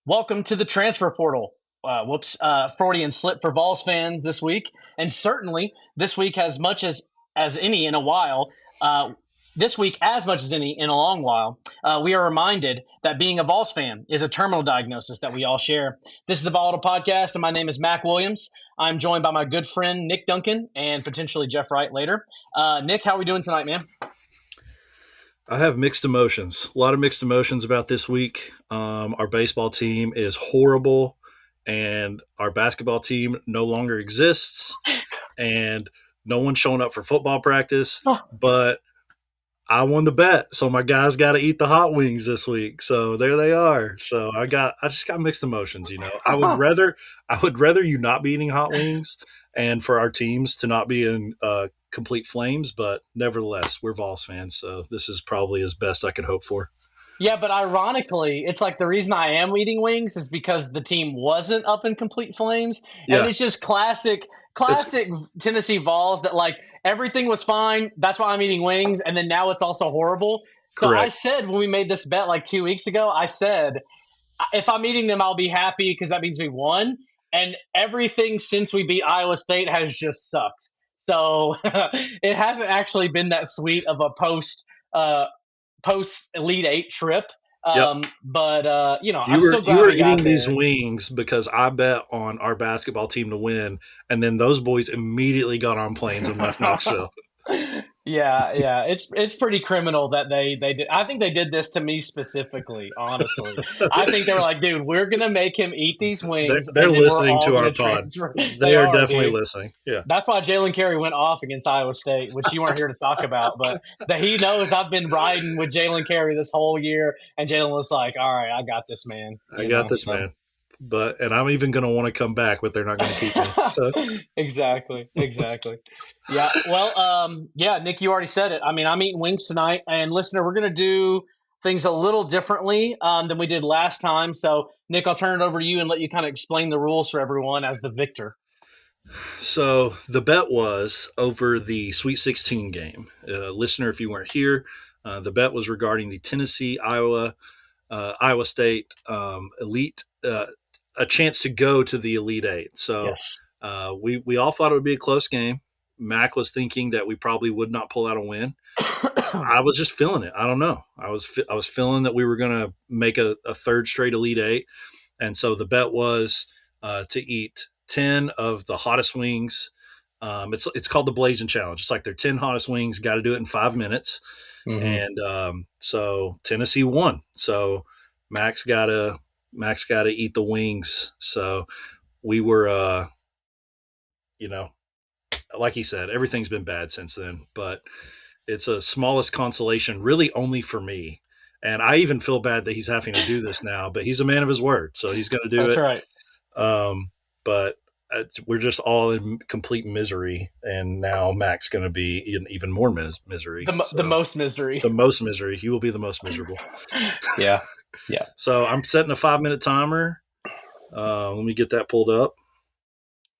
Welcome to the transfer portal. Freudian slip for Vols fans this week, and certainly this week as much as any in a while. This week, as much as any in a long while, we are reminded that being a Vols fan is a terminal diagnosis that we all share. This is the Volatile Podcast, and my name is Mac Williams. I'm joined by my good friend Nick Duncan and potentially Jeff Wright later. Nick, how are we doing tonight, man? I have mixed emotions. A lot of mixed emotions about this week. Our baseball team is horrible, and our basketball team no longer exists, and no one's showing up for football practice. But I won the bet, so my guys got to eat the hot wings this week. So there they are. So I just got mixed emotions. I would rather you not be eating hot wings, and for our teams to not be in complete flames. But nevertheless, we're Vols fans, so this is probably as best I could hope for. Yeah, but ironically, it's like the reason I am eating wings is because the team wasn't up in complete flames. And Yeah, it's just classic it's Tennessee Vols that like everything was fine. That's why I'm eating wings. And then now it's also horrible. So I correct. said when we made this bet like 2 weeks ago, I said, if I'm eating them, I'll be happy because that means we won. And everything since we beat Iowa State has just sucked. So it hasn't actually been that sweet of a post Elite Eight trip. Yep. I'm still You glad were we got eating these there. wings because I bet on our basketball team to win, and then those boys immediately got on planes and left Knoxville. Yeah, it's pretty criminal that they did. I think they did this to me specifically. Honestly, I think they were like, dude, we're gonna make him eat these wings, They're and then we're listening all to our gonna pod. transfer. They They are are, definitely dude. listening. Yeah. That's why Jalen Carey went off against Iowa State, which you weren't here to talk about, but that he knows I've been riding with Jalen Carey this whole year, and Jalen was like, "All right, I got this, man." I got this, So man. And I'm even going to want to come back, but they're not going to keep me. So, exactly. Yeah. Well, yeah, Nick, you already said it. I mean, I'm eating wings tonight, and listener, we're gonna do things a little differently than we did last time. So, Nick, I'll turn it over to you and let you kind of explain the rules for everyone as the victor. so the bet was over the Sweet 16 game. Listener, if you weren't here, the bet was regarding the Tennessee Iowa State elite, a chance to go to the Elite Eight. So Yes. we all thought it would be a close game. Mac was thinking that we probably would not pull out a win. I was just feeling it. I don't know. I was feeling that we were going to make a third straight Elite Eight, and so the bet was to eat 10 of the hottest wings. It's called the Blazing Challenge. It's like their 10 hottest wings. Got to do it in 5 minutes, Hmm. and so Tennessee won. So Max got to Max got to eat the wings. So we were, you know, like he said, everything's been bad since then, but it's a smallest consolation, really only for me. And I even feel bad that he's having to do this now, but he's a man of his word, so he's going to do That's it. right. But we're just all in complete misery, and now Mac's going to be in even more misery. The So most misery. the most misery. He will be the most miserable. Yeah. Yeah. So I'm setting a 5 minute timer. Let me get that pulled up.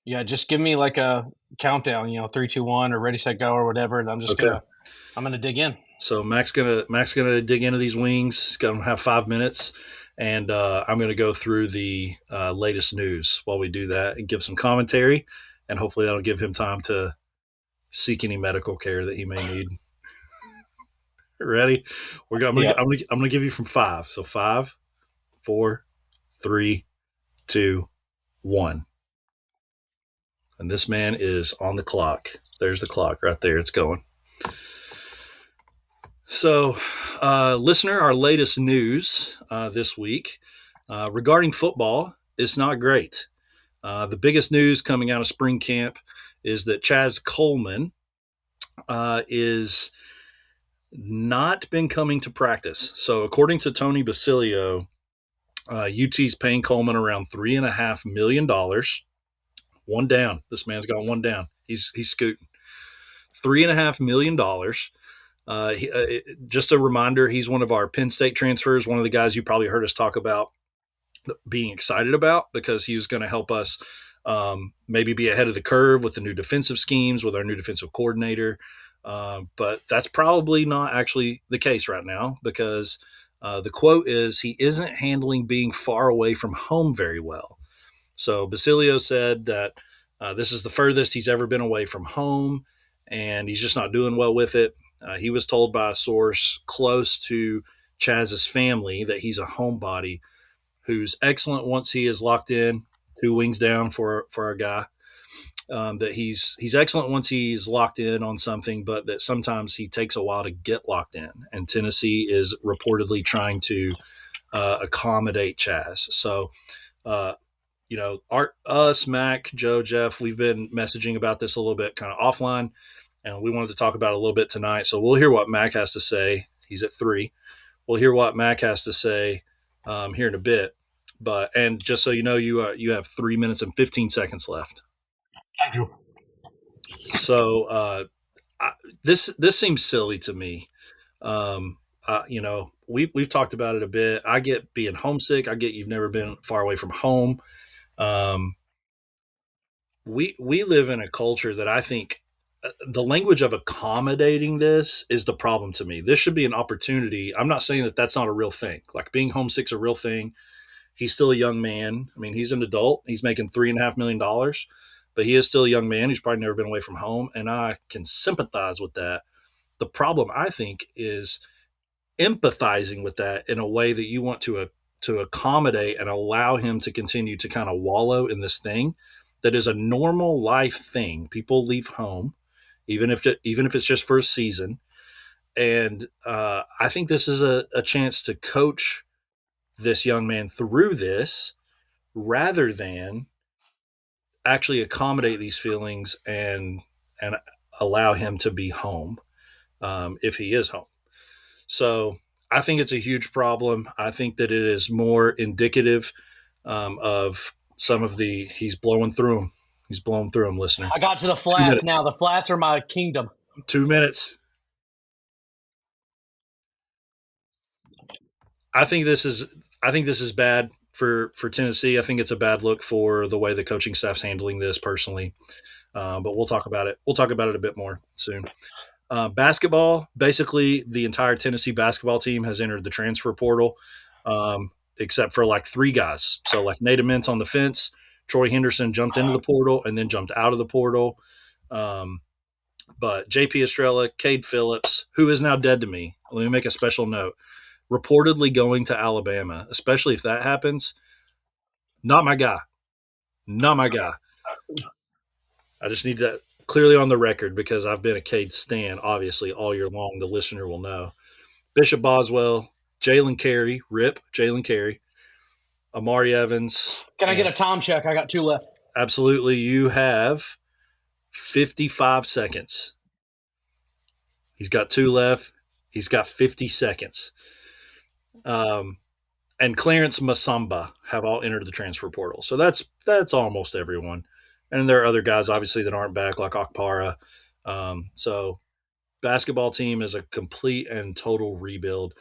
Yeah. Just give me like a countdown, 3, 2, 1, or ready, set, go, or whatever, and Okay. I'm gonna dig in. So Mac's gonna dig into these wings. He's gonna have 5 minutes, and I'm gonna go through the latest news while we do that and give some commentary, and hopefully that'll give him time to seek any medical care that he may need. Ready? Yeah. I'm gonna give you from five. So five, four, three, two, one. And this man is on the clock. There's the clock right there. It's going. So, listener, our latest news this week regarding football is not great. The biggest news coming out of spring camp is that Chaz Coleman is not been coming to practice. So, according to Tony Basilio, UT's paying Coleman around $3.5 million. One down. This man's got one down. He's scooting. $3.5 million. Just a reminder, he's one of our Penn State transfers, one of the guys you probably heard us talk about being excited about because he was going to help us maybe be ahead of the curve with the new defensive schemes, with our new defensive coordinator. But that's probably not actually the case right now because The quote is, he isn't handling being far away from home very well. So Basilio said that this is the furthest he's ever been away from home, and he's just not doing well with it. He was told by a source close to Chaz's family that he's a homebody who's excellent once he is locked in, two wings down for our guy. That he's excellent once he's locked in on something, but that sometimes he takes a while to get locked in. And Tennessee is reportedly trying to accommodate Chaz. So, us, Mac, Joe, Jeff, we've been messaging about this a little bit, kind of offline, and we wanted to talk about it a little bit tonight. So we'll hear what Mac has to say. He's at 3. We'll hear what Mac has to say here in a bit. And just so you know, you have 3 minutes and 15 seconds left. Thank you. So this seems silly to me. We've talked about it a bit. I get being homesick. I get you've never been far away from home. We live in a culture that I think the language of accommodating this is the problem to me. This should be an opportunity. I'm not saying that that's not a real thing. Like being homesick's a real thing. He's still a young man. I mean, he's an adult. He's making $3.5 million, but he is still a young man. He's probably never been away from home, and I can sympathize with that. The problem, I think, is empathizing with that in a way that you want to accommodate and allow him to continue to kind of wallow in this thing that is a normal life thing. People leave home, even if it's just for a season, and I think this is a chance to coach this young man through this rather than actually accommodate these feelings and allow him to be home if he is home. So I think it's a huge problem. I think that it is more indicative of some of he's blowing through them. He's blowing through them, listener. I got to the flats now. The flats are my kingdom. 2 minutes. I think this is bad for Tennessee. I think it's a bad look for the way the coaching staff's handling this personally. But we'll talk about it. We'll talk about it a bit more soon. Basketball, basically the entire Tennessee basketball team has entered the transfer portal, except for like 3 guys. So like Nate Mintz on the fence, Troy Henderson jumped into the portal and then jumped out of the portal. But JP Estrella, Cade Phillips, who is now dead to me. Let me make a special note. Reportedly going to Alabama, especially if that happens. Not my guy. Not my guy. I just need that clearly on the record because I've been a Cade stan, obviously, all year long. The listener will know. Bishop Boswell, Jalen Carey, RIP, Jalen Carey, Amari Evans. Can I get a time check? I got 2 left. Absolutely. You have 55 seconds. He's got 2 left. He's got 50 seconds. And Clarence Masamba have all entered the transfer portal. So that's almost everyone. And there are other guys, obviously, that aren't back, like Akpara. So basketball team is a complete and total rebuild.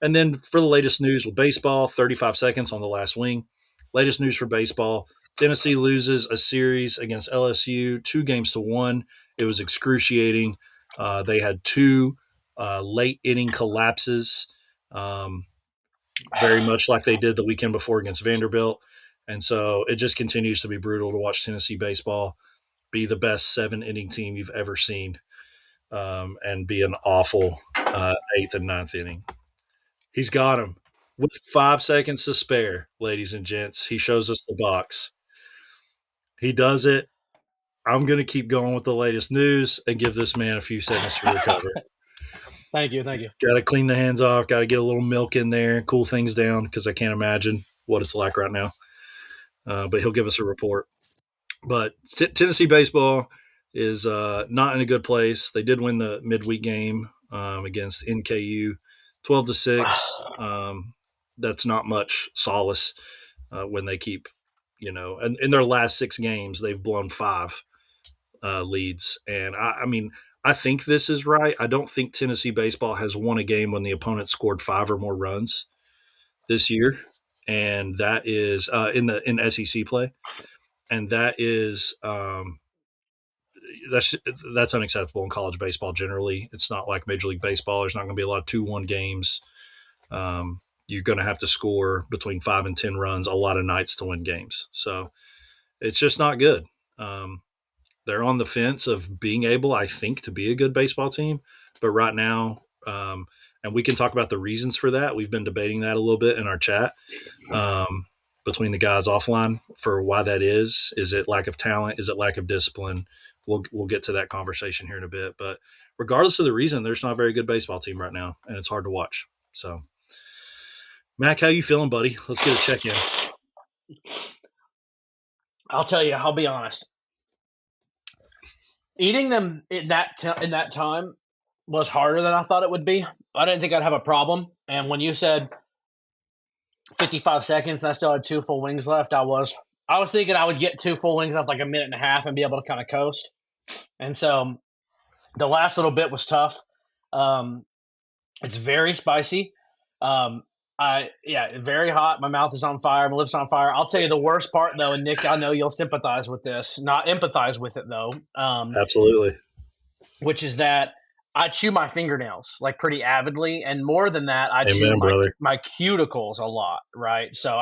And then for the latest news with baseball, 35 seconds on the last wing. Latest news for baseball, Tennessee loses a series against LSU, 2-1. It was excruciating. They had 2 late inning collapses, very much like they did the weekend before against Vanderbilt. And so it just continues to be brutal to watch Tennessee baseball be the best 7-inning team you've ever seen and be an awful 8th and 9th inning. He's got him with 5 seconds to spare, ladies and gents. He shows us the box. He does it. I'm going to keep going with the latest news and give this man a few seconds to recover. Thank you. Got to clean the hands off. Got to get a little milk in there, cool things down because I can't imagine what it's like right now. But he'll give us a report. But Tennessee baseball is not in a good place. They did win the midweek game against NKU, 12-6. That's not much solace when they keep, and in their last 6 games, they've blown 5 leads. And I mean, I think this is right. I don't think Tennessee baseball has won a game when the opponent scored 5 or more runs this year. And that is in SEC play. And that is that's unacceptable in college baseball generally. It's not like Major League Baseball. There's not going to be a lot of 2-1 games. You're going to have to score between 5 and 10 runs a lot of nights to win games. So it's just not good. They're on the fence of being able, I think, to be a good baseball team. But right now, and we can talk about the reasons for that. We've been debating that a little bit in our chat between the guys offline for why that is. Is it lack of talent? Is it lack of discipline? We'll get to that conversation here in a bit. But regardless of the reason, there's not a very good baseball team right now, and it's hard to watch. So, Mac, how you feeling, buddy? Let's get a check-in. I'll tell you, I'll be honest. Eating them in that time was harder than I thought it would be. I didn't think I'd have a problem. And when you said 55 seconds and I still had 2 full wings left, I was thinking I would get 2 full wings after like a minute and a half and be able to kind of coast. And so the last little bit was tough. It's very spicy. Very hot. My mouth is on fire. My lips on fire. I'll tell you the worst part though, and Nick, I know you'll sympathize with this, not empathize with it though. Absolutely. Which is that I chew my fingernails like pretty avidly, and more than that, I chew my cuticles a lot. Right, so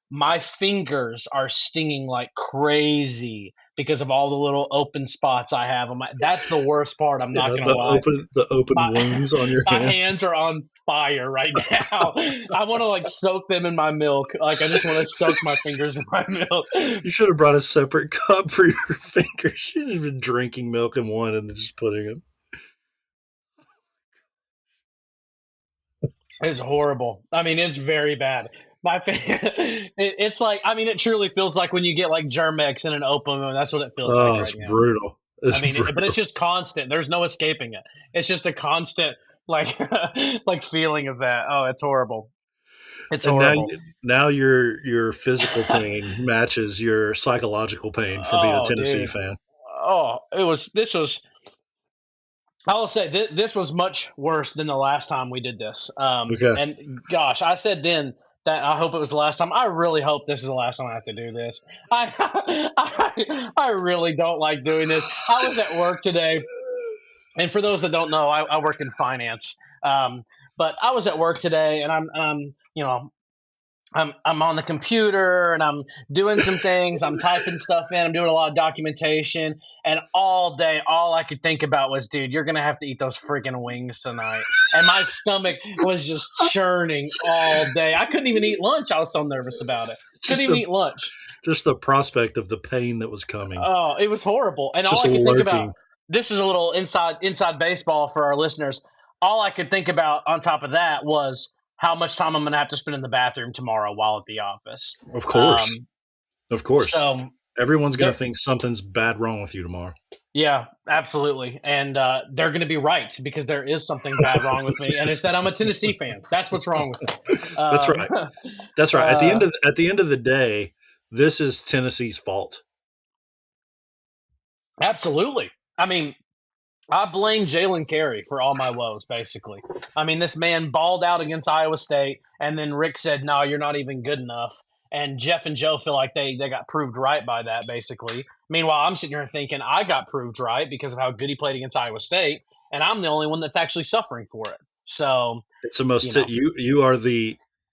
my fingers are stinging like crazy because of all the little open spots I have on my. That's the worst part. I'm not gonna lie. The open wounds on your hand. My hands are on fire right now. I want to like soak them in my milk. Like I just want to soak my fingers in my milk. You should have brought a separate cup for your fingers. You should have been drinking milk in one and then just putting it. It's horrible. I mean, it's very bad. It's like, I mean, it truly feels like when you get like Germ-X in an open, that's what it feels like right now. Brutal. But it's just constant. There's no escaping it. It's just a constant, like, like feeling of that. Oh, it's horrible. It's horrible. Now your physical pain matches your psychological pain for being a Tennessee fan. Oh, I will say this was much worse than the last time we did this. Okay. And gosh, I said then that I hope it was the last time. I really hope this is the last time I have to do this. I really don't like doing this. I was at work today, and for those that don't know, I work in finance. But I was at work today, and I'm on the computer and I'm doing some things. I'm typing stuff in. I'm doing a lot of documentation. And all day, all I could think about was, dude, you're going to have to eat those freaking wings tonight. And my stomach was just churning all day. I couldn't even eat lunch. I was so nervous about it. Couldn't even eat lunch. Just the prospect of the pain that was coming. Oh, it was horrible. And all I could think about, this is a little inside baseball for our listeners. All I could think about on top of that was how much time I'm going to have to spend in the bathroom tomorrow while at the office. Of course. Of course. So everyone's going to think something's bad wrong with you tomorrow. Yeah, absolutely. And they're going to be right because there is something bad wrong with me. And it's that I'm a Tennessee fan. That's what's wrong with me. That's right. That's right. At the end of the day, this is Tennessee's fault. Absolutely. I mean, I blame Jalen Carey for all my woes, basically. I mean, this man balled out against Iowa State, and then Rick said, no, you're not even good enough. And Jeff and Joe feel like they got proved right by that, basically. Meanwhile, I'm sitting here thinking I got proved right because of how good he played against Iowa State, and I'm the only one that's actually suffering for it. So it's the most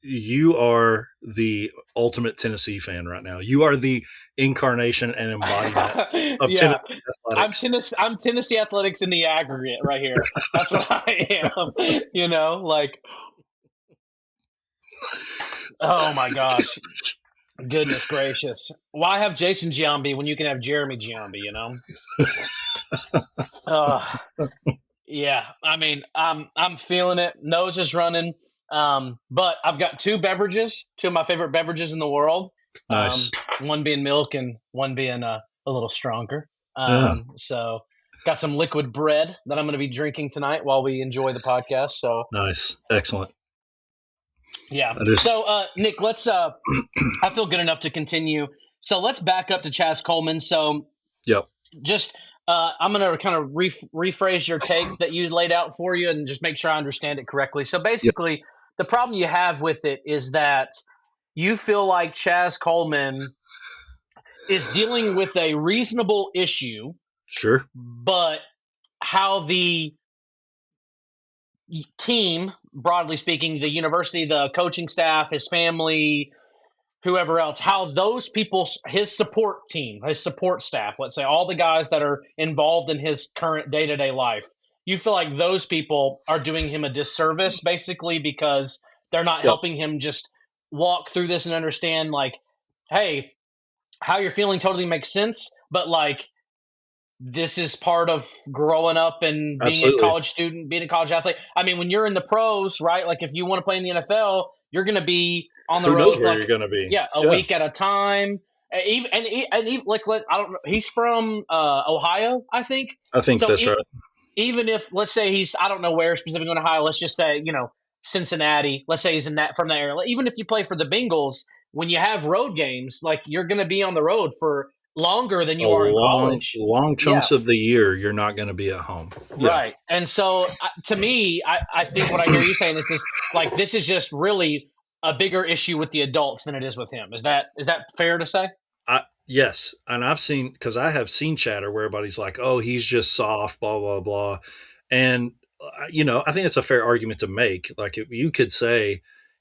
you are the ultimate Tennessee fan right now. You are the incarnation and embodiment of Tennessee athletics. I'm Tennessee athletics in the aggregate right here. That's what I am. Like, oh my gosh, goodness gracious! Why have Jason Giambi when you can have Jeremy Giambi? Yeah, I mean, I'm feeling it. Nose is running. But I've got two of my favorite beverages in the world. Nice. One being milk and one being a little stronger. So got some liquid bread that I'm going to be drinking tonight while we enjoy the podcast. So nice. Excellent. Yeah. So, Nick, let's, I feel good enough to continue. So let's back up to Chaz Coleman. So yep. Just, I'm going to kind of rephrase your take that you laid out for you and just make sure I understand it correctly. So basically, the problem you have with it is that you feel like Chaz Coleman is dealing with a reasonable issue. Sure. But how the team, broadly speaking, the university, the coaching staff, his family, whoever else, how those people, his support team, his support staff, let's say all the guys that are involved in his current day to day life, you feel like those people are doing him a disservice basically because they're not Yep, helping him just walk through this and understand, like, hey, how you're feeling totally makes sense, but like, this is part of growing up and being a absolutely. college student, being a college athlete. I mean, when you're in the pros, right? Like if you want to play in the NFL, you're going to be on the Who knows road for where like, you're going to be? yeah, a Yeah, week at a time. Even like I don't know, he's from Ohio, I think. I think So that's right. even if let's say he's I don't know where specifically in Ohio, let's just say Cincinnati. Let's say he's in that from that area. Even if you play for the Bengals, when you have road games, like you're going to be on the road for longer than A you are in college. long Yeah, chunks of the year, you're not going to be at home. Yeah, right. And so to me, I think what I hear you saying is like this is just really a bigger issue with the adults than it is with him. Is that fair to say? yes, and I've seen because I have seen chatter where everybody's like, "Oh, he's just soft," blah blah blah, and I think it's a fair argument to make. Like if you could say,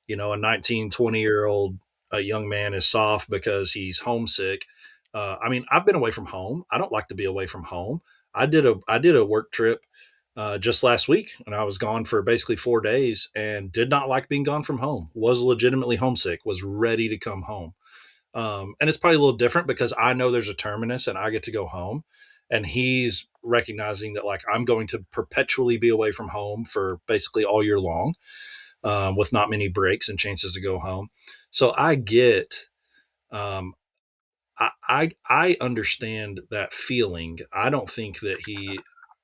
a 19, 20-year old a young man is soft because he's homesick. I mean, I've been away from home. I don't like to be away from home. I did a work trip just last week, and I was gone for basically 4 days, and did not like being gone from home. Was legitimately homesick. Was ready to come home. And it's probably a little different because I know there's a terminus and I get to go home. And he's recognizing that, like, I'm going to perpetually be away from home for basically all year long, with not many breaks and chances to go home. So I get, um, I understand that feeling. I don't think that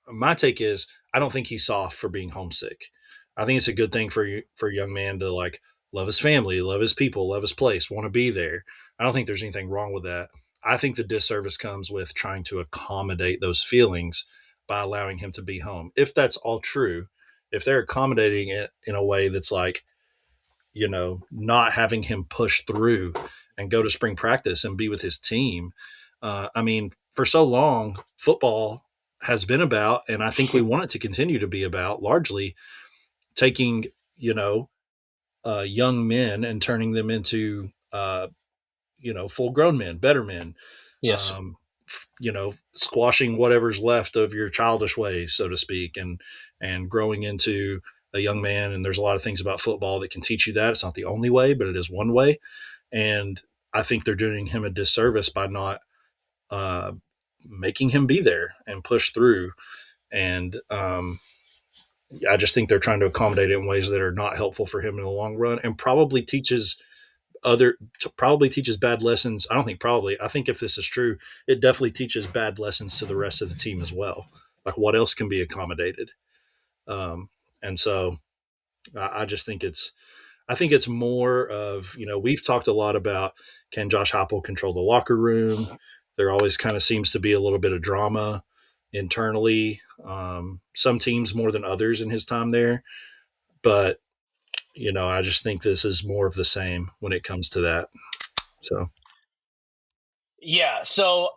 my take is, I don't think he's soft for being homesick. I think it's a good thing for a young man to, like, love his family, love his people, love his place, want to be there. I don't think there's anything wrong with that. I think the disservice comes with trying to accommodate those feelings by allowing him to be home. If that's all true, if they're accommodating it in a way that's like, not having him push through and go to spring practice and be with his team. I mean, for so long, football has been about, and I think we want it to continue to be about, largely taking, you know, young men and turning them into, full grown men, better men, Yes. um, squashing whatever's left of your childish ways, so to speak, and growing into a young man. And there's a lot of things about football that can teach you that. It's not the only way, but it is one way. And I think they're doing him a disservice by not uh, making him be there and push through. And I just think they're trying to accommodate it in ways that are not helpful for him in the long run, and probably teaches bad lessons. I don't think probably. I think if this is true, it definitely teaches bad lessons to the rest of the team as well. Like, what else can be accommodated? Um, and so I just think it's more of, we've talked a lot about, can Josh Heupel control the locker room? There always kind of seems to be a little bit of drama internally. Some teams more than others in his time there, but I just think this is more of the same when it comes to that. So Yeah. So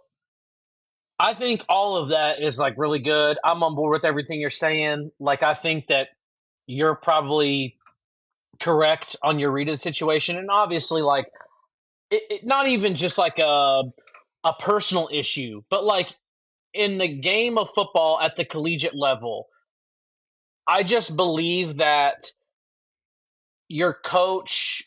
I think all of that is like really good. I'm on board with everything you're saying. Like I think that you're probably correct on your read of the situation, and obviously, like not even just like a personal issue, but like in the game of football at the collegiate level, I just believe that your coach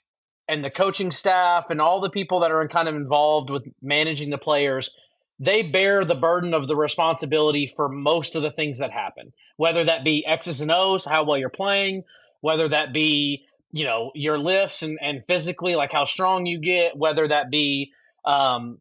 and the coaching staff and all the people that are kind of involved with managing the players, they bear the burden of the responsibility for most of the things that happen, whether that be X's and O's, how well you're playing, whether that be, your lifts and physically, like how strong you get, whether that be, um,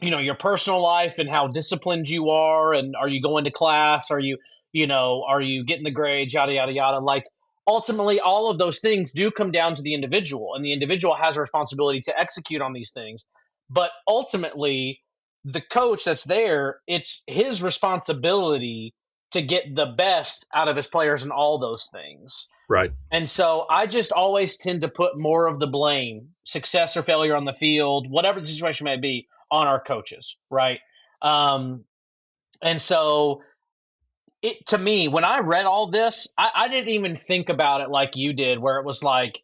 your personal life and how disciplined you are, and are you going to class, are you getting the grades, yada yada yada. Like ultimately all of those things do come down to the individual, and the individual has a responsibility to execute on these things. But ultimately the coach that's there, it's his responsibility to get the best out of his players and all those things. right, And so I just always tend to put more of the blame, success or failure on the field, whatever the situation may be, on our coaches, right? Um, and so to me, when I read all this, I didn't even think about it like you did, where it was like,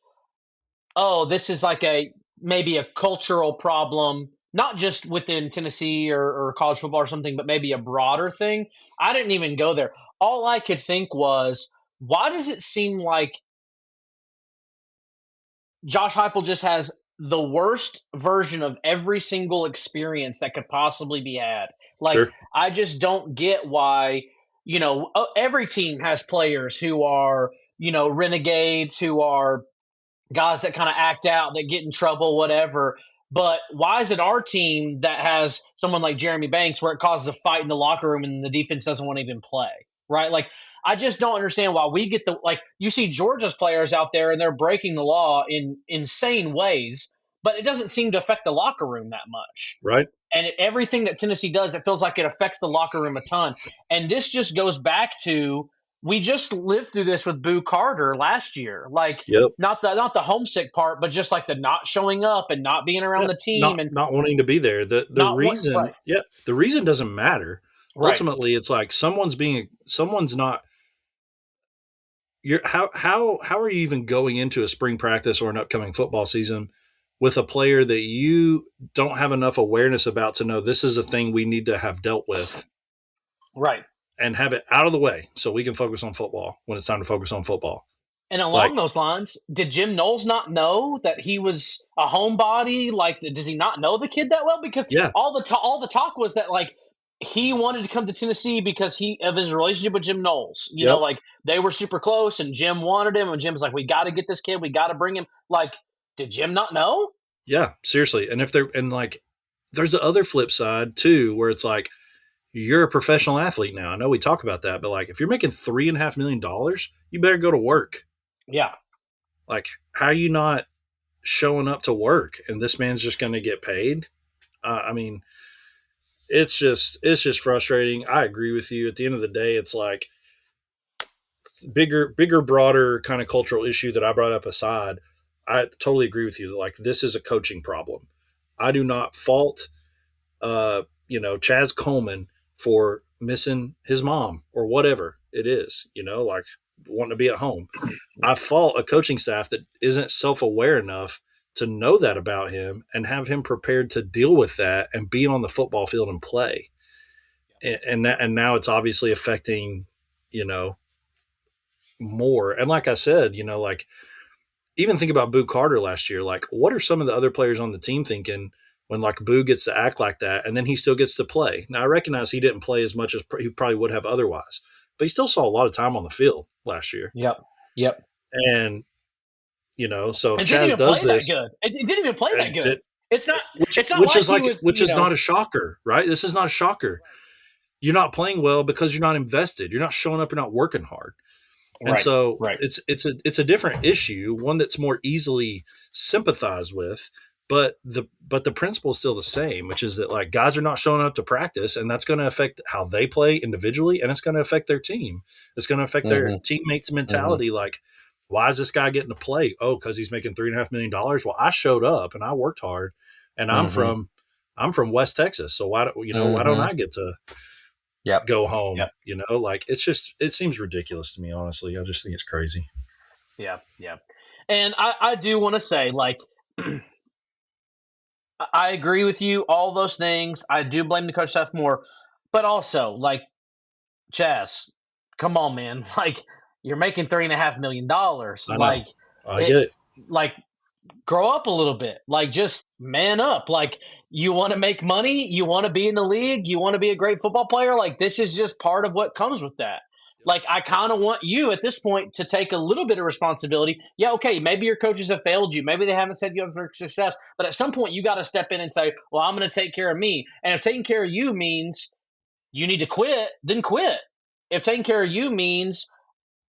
oh, this is like a maybe a cultural problem, not just within Tennessee or college football or something, but maybe a broader thing. I didn't even go there. All I could think was, why does it seem like Josh Heupel just has the worst version of every single experience that could possibly be had? Like, Sure. I just don't get why, every team has players who are, renegades, who are guys that kind of act out, that get in trouble, whatever. But why is it our team that has someone like Jeremy Banks where it causes a fight in the locker room and the defense doesn't want to even play? Right? Like, I just don't understand why we get you see Georgia's players out there and they're breaking the law in insane ways, but it doesn't seem to affect the locker room that much. Right. And everything that Tennessee does, it feels like it affects the locker room a ton. And this just goes back to, we just lived through this with Boo Carter last year. Like, Yep. not the homesick part, but just like the not showing up and not being around Yeah. the team Not and not wanting to be there. The not what reason, right, yeah, the reason doesn't matter. right, Ultimately, it's like someone's not. You're how are you even going into a spring practice or an upcoming football season with a player that you don't have enough awareness about to know this is a thing we need to have dealt with right. and have it out of the way so we can focus on football when it's time to focus on football. And along Like, those lines, did Jim Knowles not know that he was a homebody? Like, does he not know the kid that well? Because yeah, all the talk was that, like, he wanted to come to Tennessee because of his relationship with Jim Knowles. yep, Like, they were super close, and Jim wanted him, and Jim's like, we got to get this kid, we got to bring him. Like, did Jim not know? yeah, seriously. And if they're and like, there's the other flip side too, where it's like you're a professional athlete now. I know we talk about that, but like if you're making $3.5 million, you better go to work. Yeah, Like, how are you not showing up to work and this man's just going to get paid? I mean, it's just frustrating. I agree with you. At the end of the day, it's like bigger, broader kind of cultural issue that I brought up aside. I totally agree with you. Like, this is a coaching problem. I do not fault, Chaz Coleman for missing his mom or whatever it is, like wanting to be at home. I fault a coaching staff that isn't self aware enough to know that about him and have him prepared to deal with that and be on the football field and play. And now it's obviously affecting, you know, more. And like I said, like even think about Boo Carter last year. Like, what are some of the other players on the team thinking when like Boo gets to act like that and then he still gets to play? Now I recognize he didn't play as much as he probably would have otherwise, but he still saw a lot of time on the field last year. yep, yep. And so if And didn't Chaz even does play that this, good. It didn't even play that and good. did, It's not. which It's not which like is he like was. which is not a shocker, right? This is not a shocker. You're not playing well because you're not invested. You're not showing up. You're not working hard. And Right, so right. it's a different issue, one that's more easily sympathized with, but the principle is still the same, which is that like guys are not showing up to practice, and that's going to affect how they play individually, and it's going to affect their team. It's going to affect their Mm-hmm, teammates' mm-hmm, mentality. Like, why is this guy getting to play? Oh, because he's making $3.5 million. Well, I showed up and I worked hard, and mm-hmm, I'm from West Texas, so why don't mm-hmm. I get to Yep, go home? yep, Like it seems ridiculous to me, honestly. I just think it's crazy. yeah, yeah. And I do want to say, like, I agree with you. All those things. I do blame the coach staff more, but also, like, Chaz, come on, man. Like, you're making $3.5 million. I know. I It, get it. like, grow up a little bit. Like, just man up. Like, you want to make money, you want to be in the league, you want to be a great football player. Like, this is just part of what comes with that. Like, I kind of want you at this point to take a little bit of responsibility. Yeah, okay, maybe your coaches have failed you. Maybe they haven't set you up for success. But at some point, you got to step in and say, well, I'm going to take care of me. And if taking care of you means you need to quit, then quit. If taking care of you means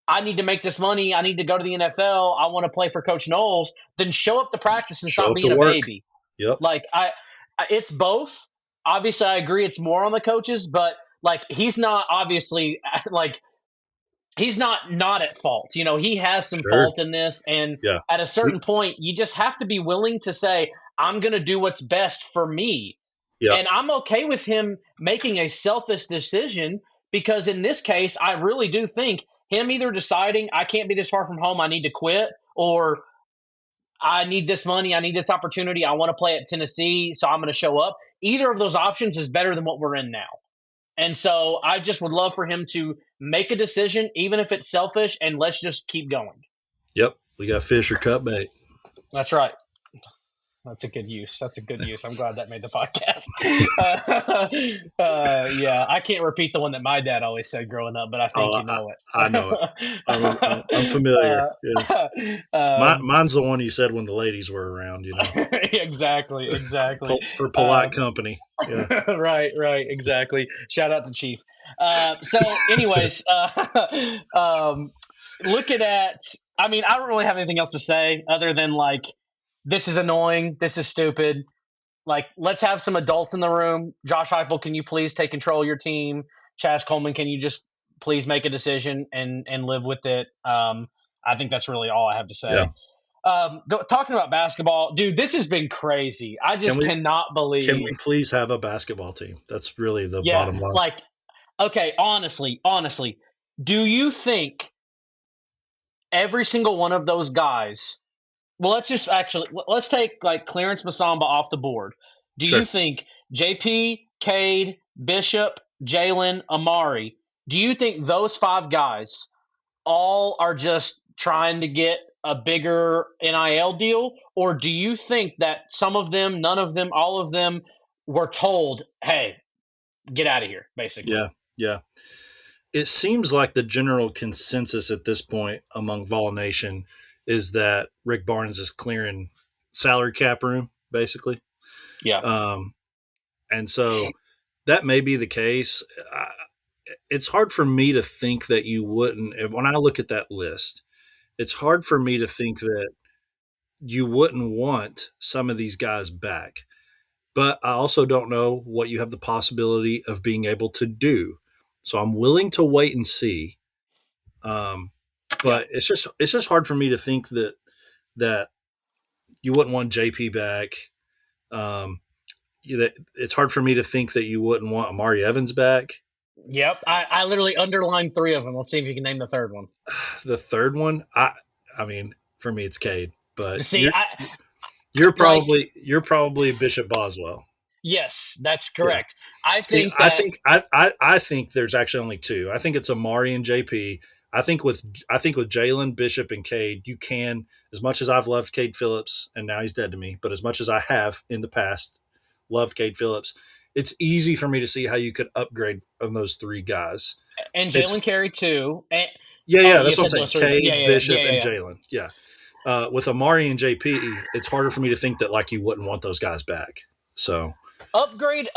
I need to make this money, I need to go to the NFL, I want to play for Coach Knowles, then show up to practice and Show stop up to being a work. baby. Yep. Like, it's both. Obviously, I agree it's more on the coaches, but like he's not obviously like he's not at fault. He has some Sure. fault in this, and Yeah. at a certain point, you just have to be willing to say, I'm going to do what's best for me. Yeah. And I'm okay with him making a selfish decision because in this case, I really do think him either deciding I can't be this far from home, I need to quit, or I need this money, I need this opportunity, I want to play at Tennessee, so I'm going to show up. Either of those options is better than what we're in now. And so I just would love for him to make a decision, even if it's selfish, and let's just keep going. Yep, we got fish or cut bait. That's right. That's a good use. That's a good use. I'm glad that made the podcast. Yeah, I can't repeat the one that my dad always said growing up, but I think Oh, you know it. I know it. I'm familiar. Yeah. Mine's the one you said when the ladies were around. Exactly, exactly. For polite company. Yeah. Right, exactly. Shout out to Chief. Anyways, looking at, I mean, I don't really have anything else to say other than like, this is annoying. This is stupid. Like, let's have some adults in the room. Josh Heupel, can you please take control of your team? Chaz Coleman, can you just please make a decision and live with it? I think that's really all I have to say. Yeah. Talking about basketball, dude, this has been crazy. I just cannot believe. Can we please have a basketball team? That's really the bottom line. Like, okay, honestly, do you think every single one of those guys? Well, let's take like Clarence Masamba off the board. Do Sure. you think JP, Cade, Bishop, Jalen, Amari? Do you think those five guys all are just trying to get a bigger NIL deal, or do you think that some of them, none of them, all of them were told, "Hey, get out of here," basically? Yeah. It seems like the general consensus at this point among Vol Nation is that Rick Barnes is clearing salary cap room, basically. Yeah. And so that may be the case. It's hard for me to think that you wouldn't. When I look at that list, it's hard for me to think that you wouldn't want some of these guys back. But I also don't know what you have the possibility of being able to do. So I'm willing to wait and see. But it's just hard for me to think that you wouldn't want JP back. It's hard for me to think that you wouldn't want Amari Evans back. Yep, I literally underlined three of them. Let's see if you can name the third one. The third one, I mean, for me it's Cade, but see, you're probably Bishop Boswell. Yes, that's correct. Yeah. I think there's actually only two. I think it's Amari and JP. I think with Jalen, Bishop, and Cade, you can, as much as I've loved Cade Phillips, and now he's dead to me, but as much as I have in the past loved Cade Phillips, it's easy for me to see how you could upgrade on those three guys. And Jalen Carey too. That's what I'm saying. Cade, Bishop, and Jalen. Yeah. With Amari and JP, it's harder for me to think that like you wouldn't want those guys back. So upgrade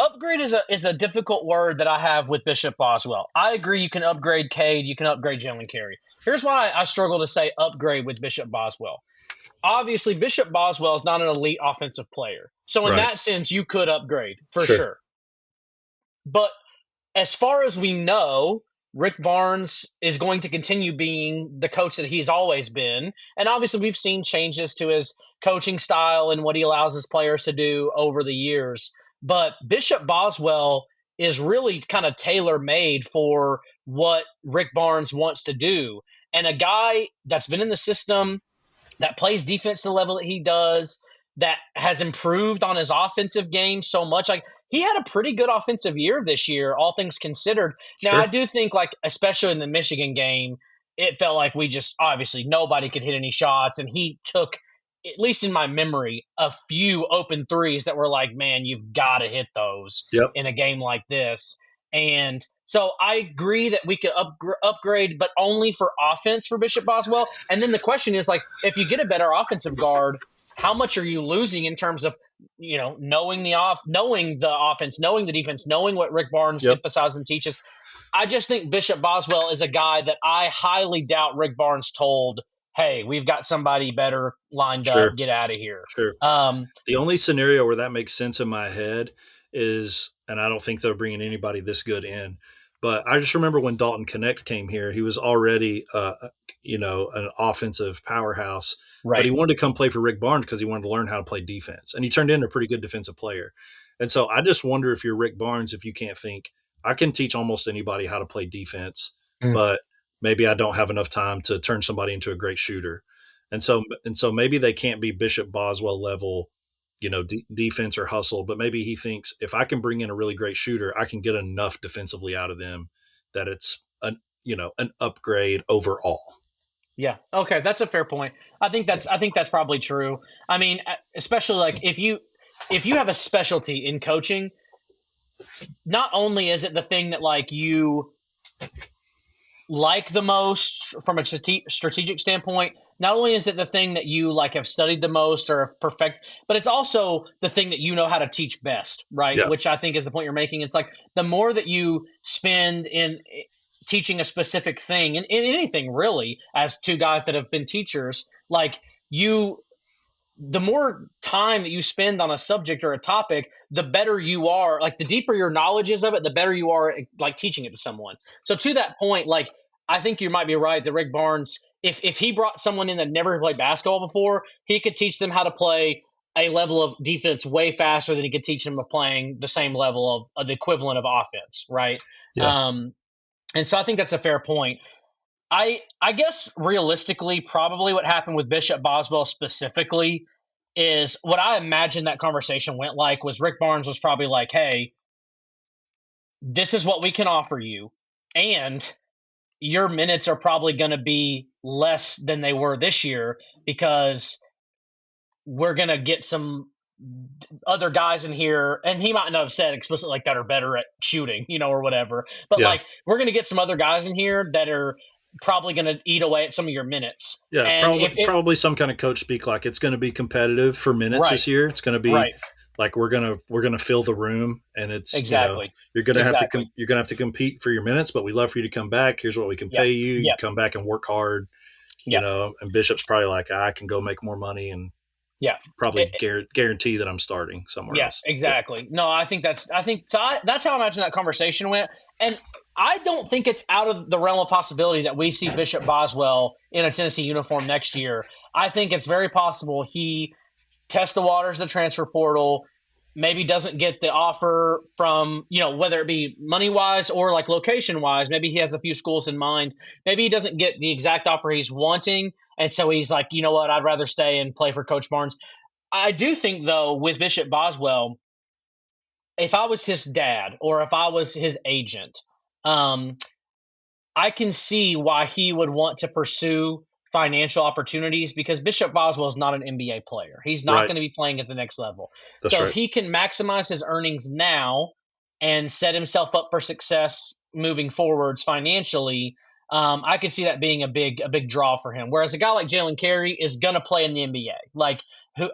is a difficult word that I have with Bishop Boswell. I agree you can upgrade Cade, you can upgrade Jalen Carey. Here's why I struggle to say upgrade with Bishop Boswell. Obviously, Bishop Boswell is not an elite offensive player. So in that sense, you could upgrade for sure. But as far as we know, Rick Barnes is going to continue being the coach that he's always been. And obviously, we've seen changes to his coaching style and what he allows his players to do over the years. But Bishop Boswell is really kind of tailor-made for what Rick Barnes wants to do. And a guy that's been in the system, that plays defense to the level that he does, that has improved on his offensive game so much. Like, he had a pretty good offensive year this year, all things considered. Now, I do think, like, especially in the Michigan game, it felt like we just, obviously, nobody could hit any shots. And he took, at least in my memory, a few open threes that were like, man, you've got to hit those in a game like this. And so I agree that we could upgrade, but only for offense for Bishop Boswell. And then the question is, like, if you get a better offensive guard, how much are you losing in terms of, knowing the offense, knowing the defense, knowing what Rick Barnes emphasizes and teaches? I just think Bishop Boswell is a guy that I highly doubt Rick Barnes told, hey, we've got somebody better lined up, get out of here. Sure. The only scenario where that makes sense in my head is, and I don't think they're bringing anybody this good in, but I just remember when Dalton Connect came here, he was already, an offensive powerhouse. Right. But he wanted to come play for Rick Barnes because he wanted to learn how to play defense. And he turned into a pretty good defensive player. And so I just wonder if you're Rick Barnes, if you can't think I can teach almost anybody how to play defense, Mm. but maybe I don't have enough time to turn somebody into a great shooter. And so maybe they can't be Bishop Boswell level, defense or hustle, but maybe he thinks if I can bring in a really great shooter, I can get enough defensively out of them that it's an upgrade overall. Yeah. Okay, that's a fair point. I think that's probably true. I mean, especially like if you have a specialty in coaching, not only is it the thing that like you like the most from a strategic standpoint, not only is it the thing that you like have studied the most or have perfect, but it's also the thing that you know how to teach best, right? Yeah. Which I think is the point you're making. It's like the more that you spend in teaching a specific thing in anything really, as two guys that have been teachers, like you the more time that you spend on a subject or a topic, the better you are. Like the deeper your knowledge is of it, the better you are like teaching it to someone. So to that point, like I think you might be right that Rick Barnes, if he brought someone in that never played basketball before, he could teach them how to play a level of defense way faster than he could teach them of playing the same level of the equivalent of offense, right? Yeah. Um, and so I think that's a fair point. I guess realistically, probably what happened with Bishop Boswell specifically is what I imagine that conversation went like was Rick Barnes was probably like, "Hey, this is what we can offer you, and your minutes are probably going to be less than they were this year because we're going to get some other guys in here." And he might not have said explicitly like that are better at shooting, or whatever. But Yeah. like, we're going to get some other guys in here that are probably going to eat away at some of your minutes. Yeah, And probably if it, probably some kind of coach speak like it's going to be competitive for minutes right, this year. It's going to be right, like we're gonna fill the room, and it's exactly, you're gonna have to exactly. you're gonna have to compete for your minutes. But we love for you to come back. Here's what we can Yeah, pay you. You yeah, come back and work hard. yeah, And Bishop's probably like I can go make more money and yeah. probably It, guarantee that I'm starting somewhere Yeah, else. Yeah, exactly. No, I think so. That's how I imagine that conversation went, and I don't think it's out of the realm of possibility that we see Bishop Boswell in a Tennessee uniform next year. I think it's very possible he tests the waters of the transfer portal, maybe doesn't get the offer from, whether it be money wise or like location wise. Maybe he has a few schools in mind. Maybe he doesn't get the exact offer he's wanting, and so he's like, you know what, I'd rather stay and play for Coach Barnes. I do think though with Bishop Boswell, if I was his dad or if I was his agent, um, I can see why he would want to pursue financial opportunities because Bishop Boswell is not an NBA player. He's not right. going to be playing at the next level. That's So if right. he can maximize his earnings now and set himself up for success moving forwards financially, I could see that being a big draw for him. Whereas a guy like Jalen Carey is going to play in the NBA. Like,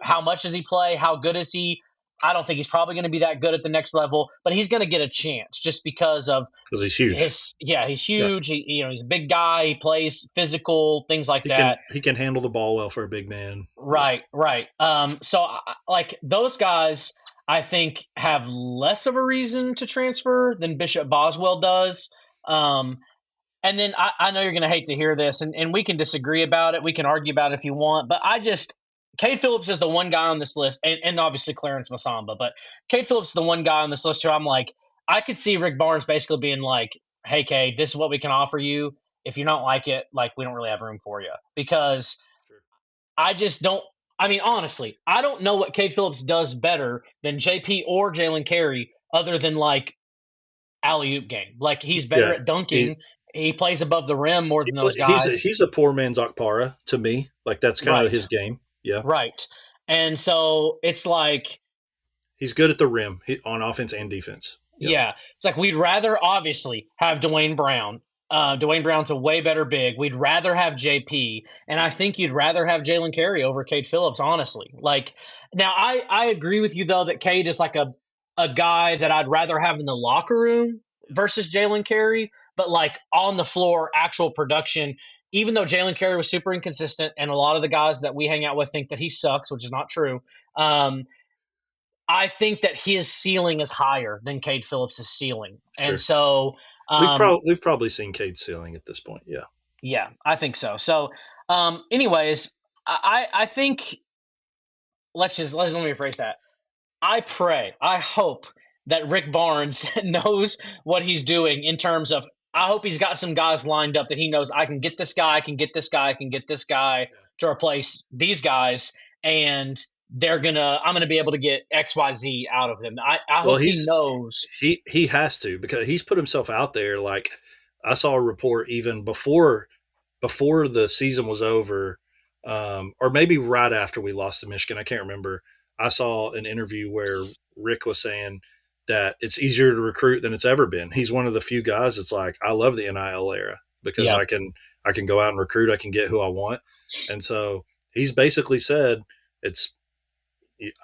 how much does he play? How good is he? I don't think he's probably going to be that good at the next level, but he's going to get a chance just because of Because he's huge. he's Yeah, huge. He's a big guy. He plays physical things like he can that. he can handle the ball well for a big man. Yeah, Right, right. So like those guys, I think have less of a reason to transfer than Bishop Boswell does. Um, and then I know you're going to hate to hear this, and we can disagree about it. We can argue about it if you want, but Cade Phillips is the one guy on this list, and obviously Clarence Masamba, but Cade Phillips is the one guy on this list who I'm like, I could see Rick Barnes basically being like, "Hey, Cade, this is what we can offer you. If you don't like it, like we don't really have room for you," because sure. I just don't. I mean, honestly, I don't know what Cade Phillips does better than JP or Jalen Carey, other than like alley oop game. Like he's better Yeah, at he dunking. He plays above the rim more he than play, those he's a, guys. he's a poor man's Okpara to me. Like that's kind of Right, his game. Yeah, right. And so it's like, he's good at the rim on offense and defense. Yeah, yeah, it's like we'd rather obviously have Dwayne Brown. Dwayne Brown's a way better big. We'd rather have JP, and I think you'd rather have Jalen Carey over Cade Phillips. Honestly, like now, I agree with you though that Cade is like a guy that I'd rather have in the locker room versus Jalen Carey, but like on the floor, actual production. Even though Jalen Carey was super inconsistent, and a lot of the guys that we hang out with think that he sucks, which is not true. I think that his ceiling is higher than Cade Phillips' ceiling, and sure. so We've um, probably we've probably seen Cade ceiling at this point. Yeah, yeah, I think so. So, anyways, I think let me rephrase that. I pray, I hope that Rick Barnes knows what he's doing in terms of. I hope he's got some guys lined up that he knows I can get this guy, I can get this guy, I can get this guy to replace these guys, and I'm gonna be able to get XYZ out of them. I Well, hope he knows. he has to, because he's put himself out there. Like, I saw a report even before the season was over, or maybe right after we lost to Michigan. I can't remember. I saw an interview where Rick was saying that it's easier to recruit than it's ever been. He's one of the few guys that's like, I love the NIL era because Yeah. I can go out and recruit. I can get who I want. And so he's basically said it's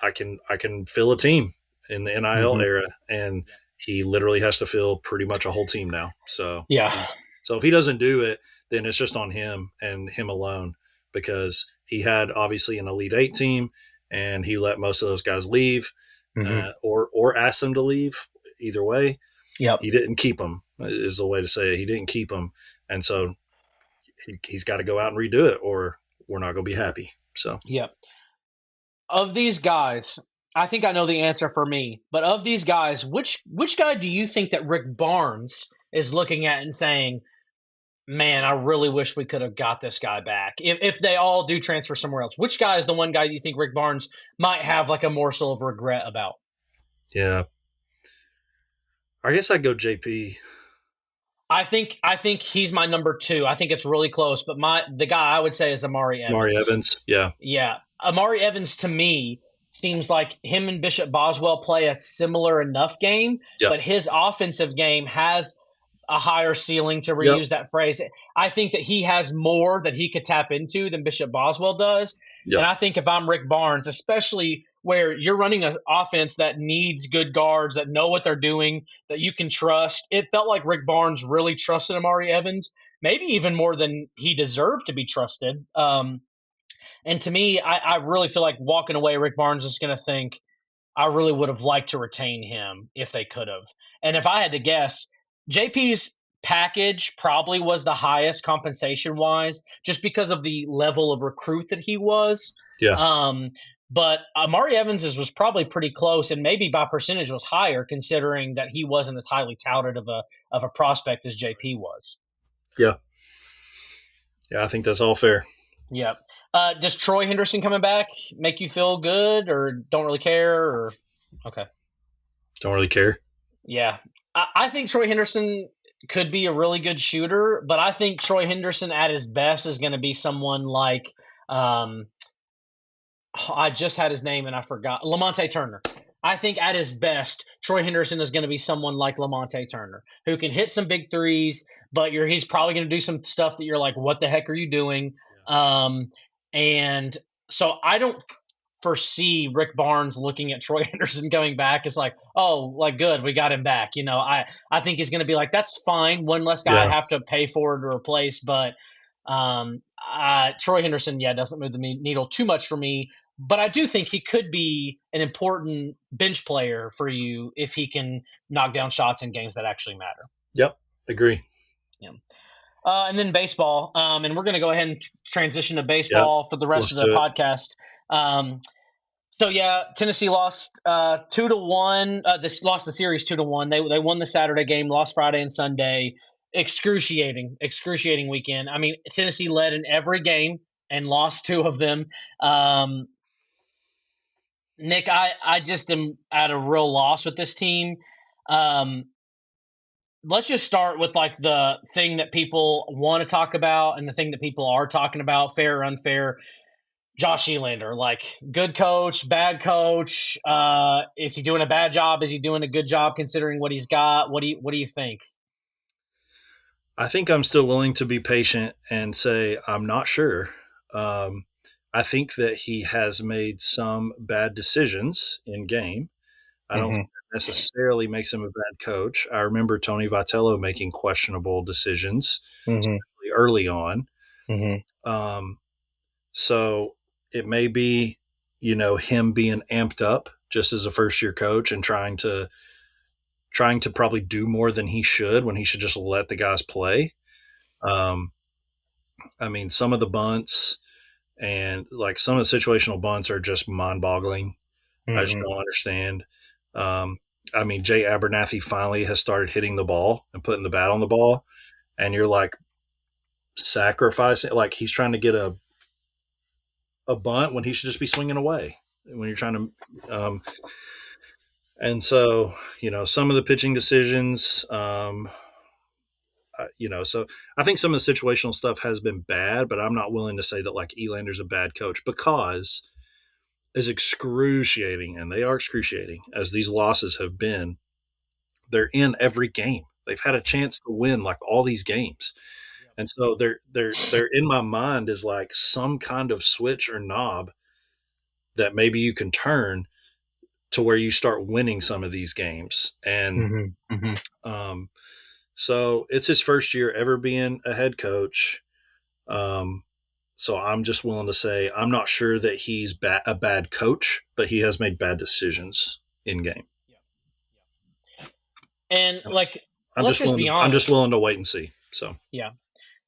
I can fill a team in the NIL Hmm. era, and he literally has to fill pretty much a whole team now. So Yeah. so if he doesn't do it, then it's just on him and him alone, because he had obviously an Elite Eight team, and he let most of those guys leave, Hmm. or ask them to leave. Either way, Yep. he didn't keep them. Is the way to say it. He didn't keep them, and so he's got to go out and redo it, or we're not going to be happy. So Yep. Of these guys, I think I know the answer for me. But of these guys, which guy do you think that Rick Barnes is looking at and saying, "Man, I really wish we could have got this guy back." If they all do transfer somewhere else, which guy is the one guy you think Rick Barnes might have like a morsel of regret about? yeah, I guess I'd go JP. I think he's my number two. I think it's really close, but the guy I would say is Amari Mari Evans. Evans. Yeah, Yeah, Amari Evans to me seems like him and Bishop Boswell play a similar enough game, yep, but his offensive game has a higher ceiling, to yep, reuse that phrase. I think that he has more that he could tap into than Bishop Boswell does. And yep, I think if I'm Rick Barnes, especially where you're running an offense that needs good guards that know what they're doing, that you can trust, it felt like Rick Barnes really trusted Amari Evans, maybe even more than he deserved to be trusted. And to me, I really feel like walking away, Rick Barnes is going to think, I really would have liked to retain him if they could have. And if I had to guess, JP's package probably was the highest compensation wise, just because of the level of recruit that he was. yeah, Um, but Amari Evans's was probably pretty close, and maybe by percentage was higher, considering that he wasn't as highly touted of a prospect as JP was. yeah, yeah. I think that's all fair. Yep. Does Troy Henderson coming back make you feel good, or don't really care? Or okay, Don't really care. yeah, I think Troy Henderson could be a really good shooter, but I think Troy Henderson at his best is going to be someone like um, I just had his name and I forgot, Lamonte Turner. I think at his best, Troy Henderson is going to be someone like Lamonte Turner, who can hit some big threes, but he's probably going to do some stuff that you're like, what the heck are you doing? Um, and so I don't foresee Rick Barnes looking at Troy Henderson going back as like, oh, like good, we got him back. I think he's going to be like, that's fine, one less guy I Yeah, have to pay for to replace. But Troy Henderson, yeah, doesn't move the needle too much for me. But I do think he could be an important bench player for you if he can knock down shots in games that actually matter. yep, agree. Yeah. And then baseball, and we're going to go ahead and transition to Yep, baseball for the rest let's of the do it. podcast. So yeah, Tennessee lost 2-1. This lost the series 2-1. They won the Saturday game, lost Friday and Sunday. Excruciating weekend. I mean, Tennessee led in every game and lost two of them. Um, Nick, I just am at a real loss with this team. Um, let's just start with like the thing that people want to talk about and the thing that people are talking about, fair or unfair. Josh Elander, like good coach, bad coach. Is he doing a bad job? Is he doing a good job considering what he's got? What do you think? I think I'm still willing to be patient and say I'm not sure. Um, I think that he has made some bad decisions in game. I don't think Hmm. that necessarily makes him a bad coach. I remember Tony Vitello making questionable decisions, Hmm. especially early on. Hmm. Um, so it may be, him being amped up just as a first year coach and trying to probably do more than he should, when he should just let the guys play. Um, I mean, some of the bunts and like some of the situational bunts are just mind boggling. I just Hmm. don't understand. Um, I mean, Jay Abernathy finally has started hitting the ball and putting the bat on the ball, and you're like sacrificing, like he's trying to get a bunt when he should just be swinging away when you're trying to. And so, some of the pitching decisions, so I think some of the situational stuff has been bad, but I'm not willing to say that like Elander's a bad coach because as excruciating, and they are excruciating as these losses have been, they're in every game. They've had a chance to win like all these games. And so they're in my mind is like some kind of switch or knob that maybe you can turn to where you start winning some of these games. And Mm-hmm. Mm-hmm. um, so it's his first year ever being a head coach. So I'm just willing to say I'm not sure that he's a bad coach, but he has made bad decisions in game. And like, I'm let's just just willing. be I'm just honest. willing to wait and see. So Yeah.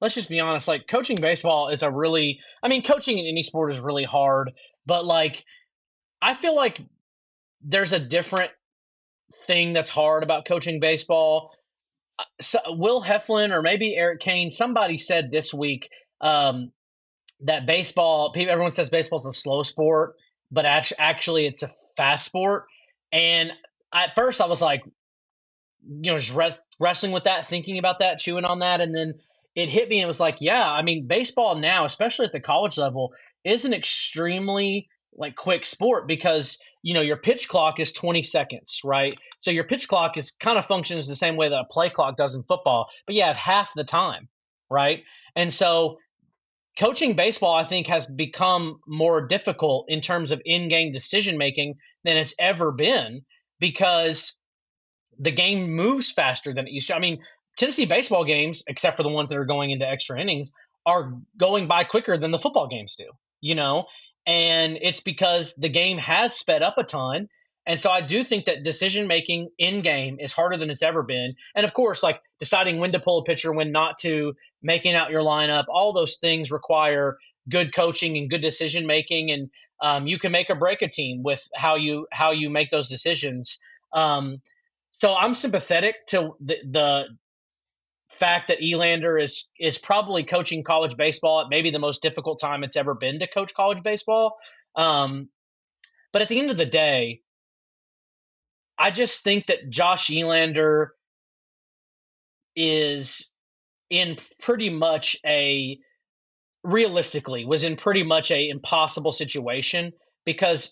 Let's just be honest. Like, coaching baseball is I mean, coaching in any sport is really hard, but like, I feel like there's a different thing that's hard about coaching baseball. So Will Heflin or maybe Eric Kane, somebody said this week that everyone says baseball's a slow sport, but actually it's a fast sport. And at first I was like, just wrestling with that, thinking about that, chewing on that, and then it hit me and it was like, yeah, I mean, baseball now, especially at the college level, is an extremely like quick sport because your pitch clock is 20 seconds, right? So your pitch clock is kind of functions the same way that a play clock does in football, but you have half the time, right? And so coaching baseball, I think, has become more difficult in terms of in-game decision making than it's ever been because the game moves faster than it used to. I mean, Tennessee baseball games, except for the ones that are going into extra innings, are going by quicker than the football games do, you know? And it's because the game has sped up a ton. And so I do think that decision making in game is harder than it's ever been. And of course, like deciding when to pull a pitcher, when not to, making out your lineup, all those things require good coaching and good decision making. And you can make or break a team with how you make those decisions. So I'm sympathetic to the fact that Elander is probably coaching college baseball at maybe the most difficult time it's ever been to coach college baseball. Um, but at the end of the day, I just think that Josh Elander is in pretty much a realistically was in pretty much a impossible situation because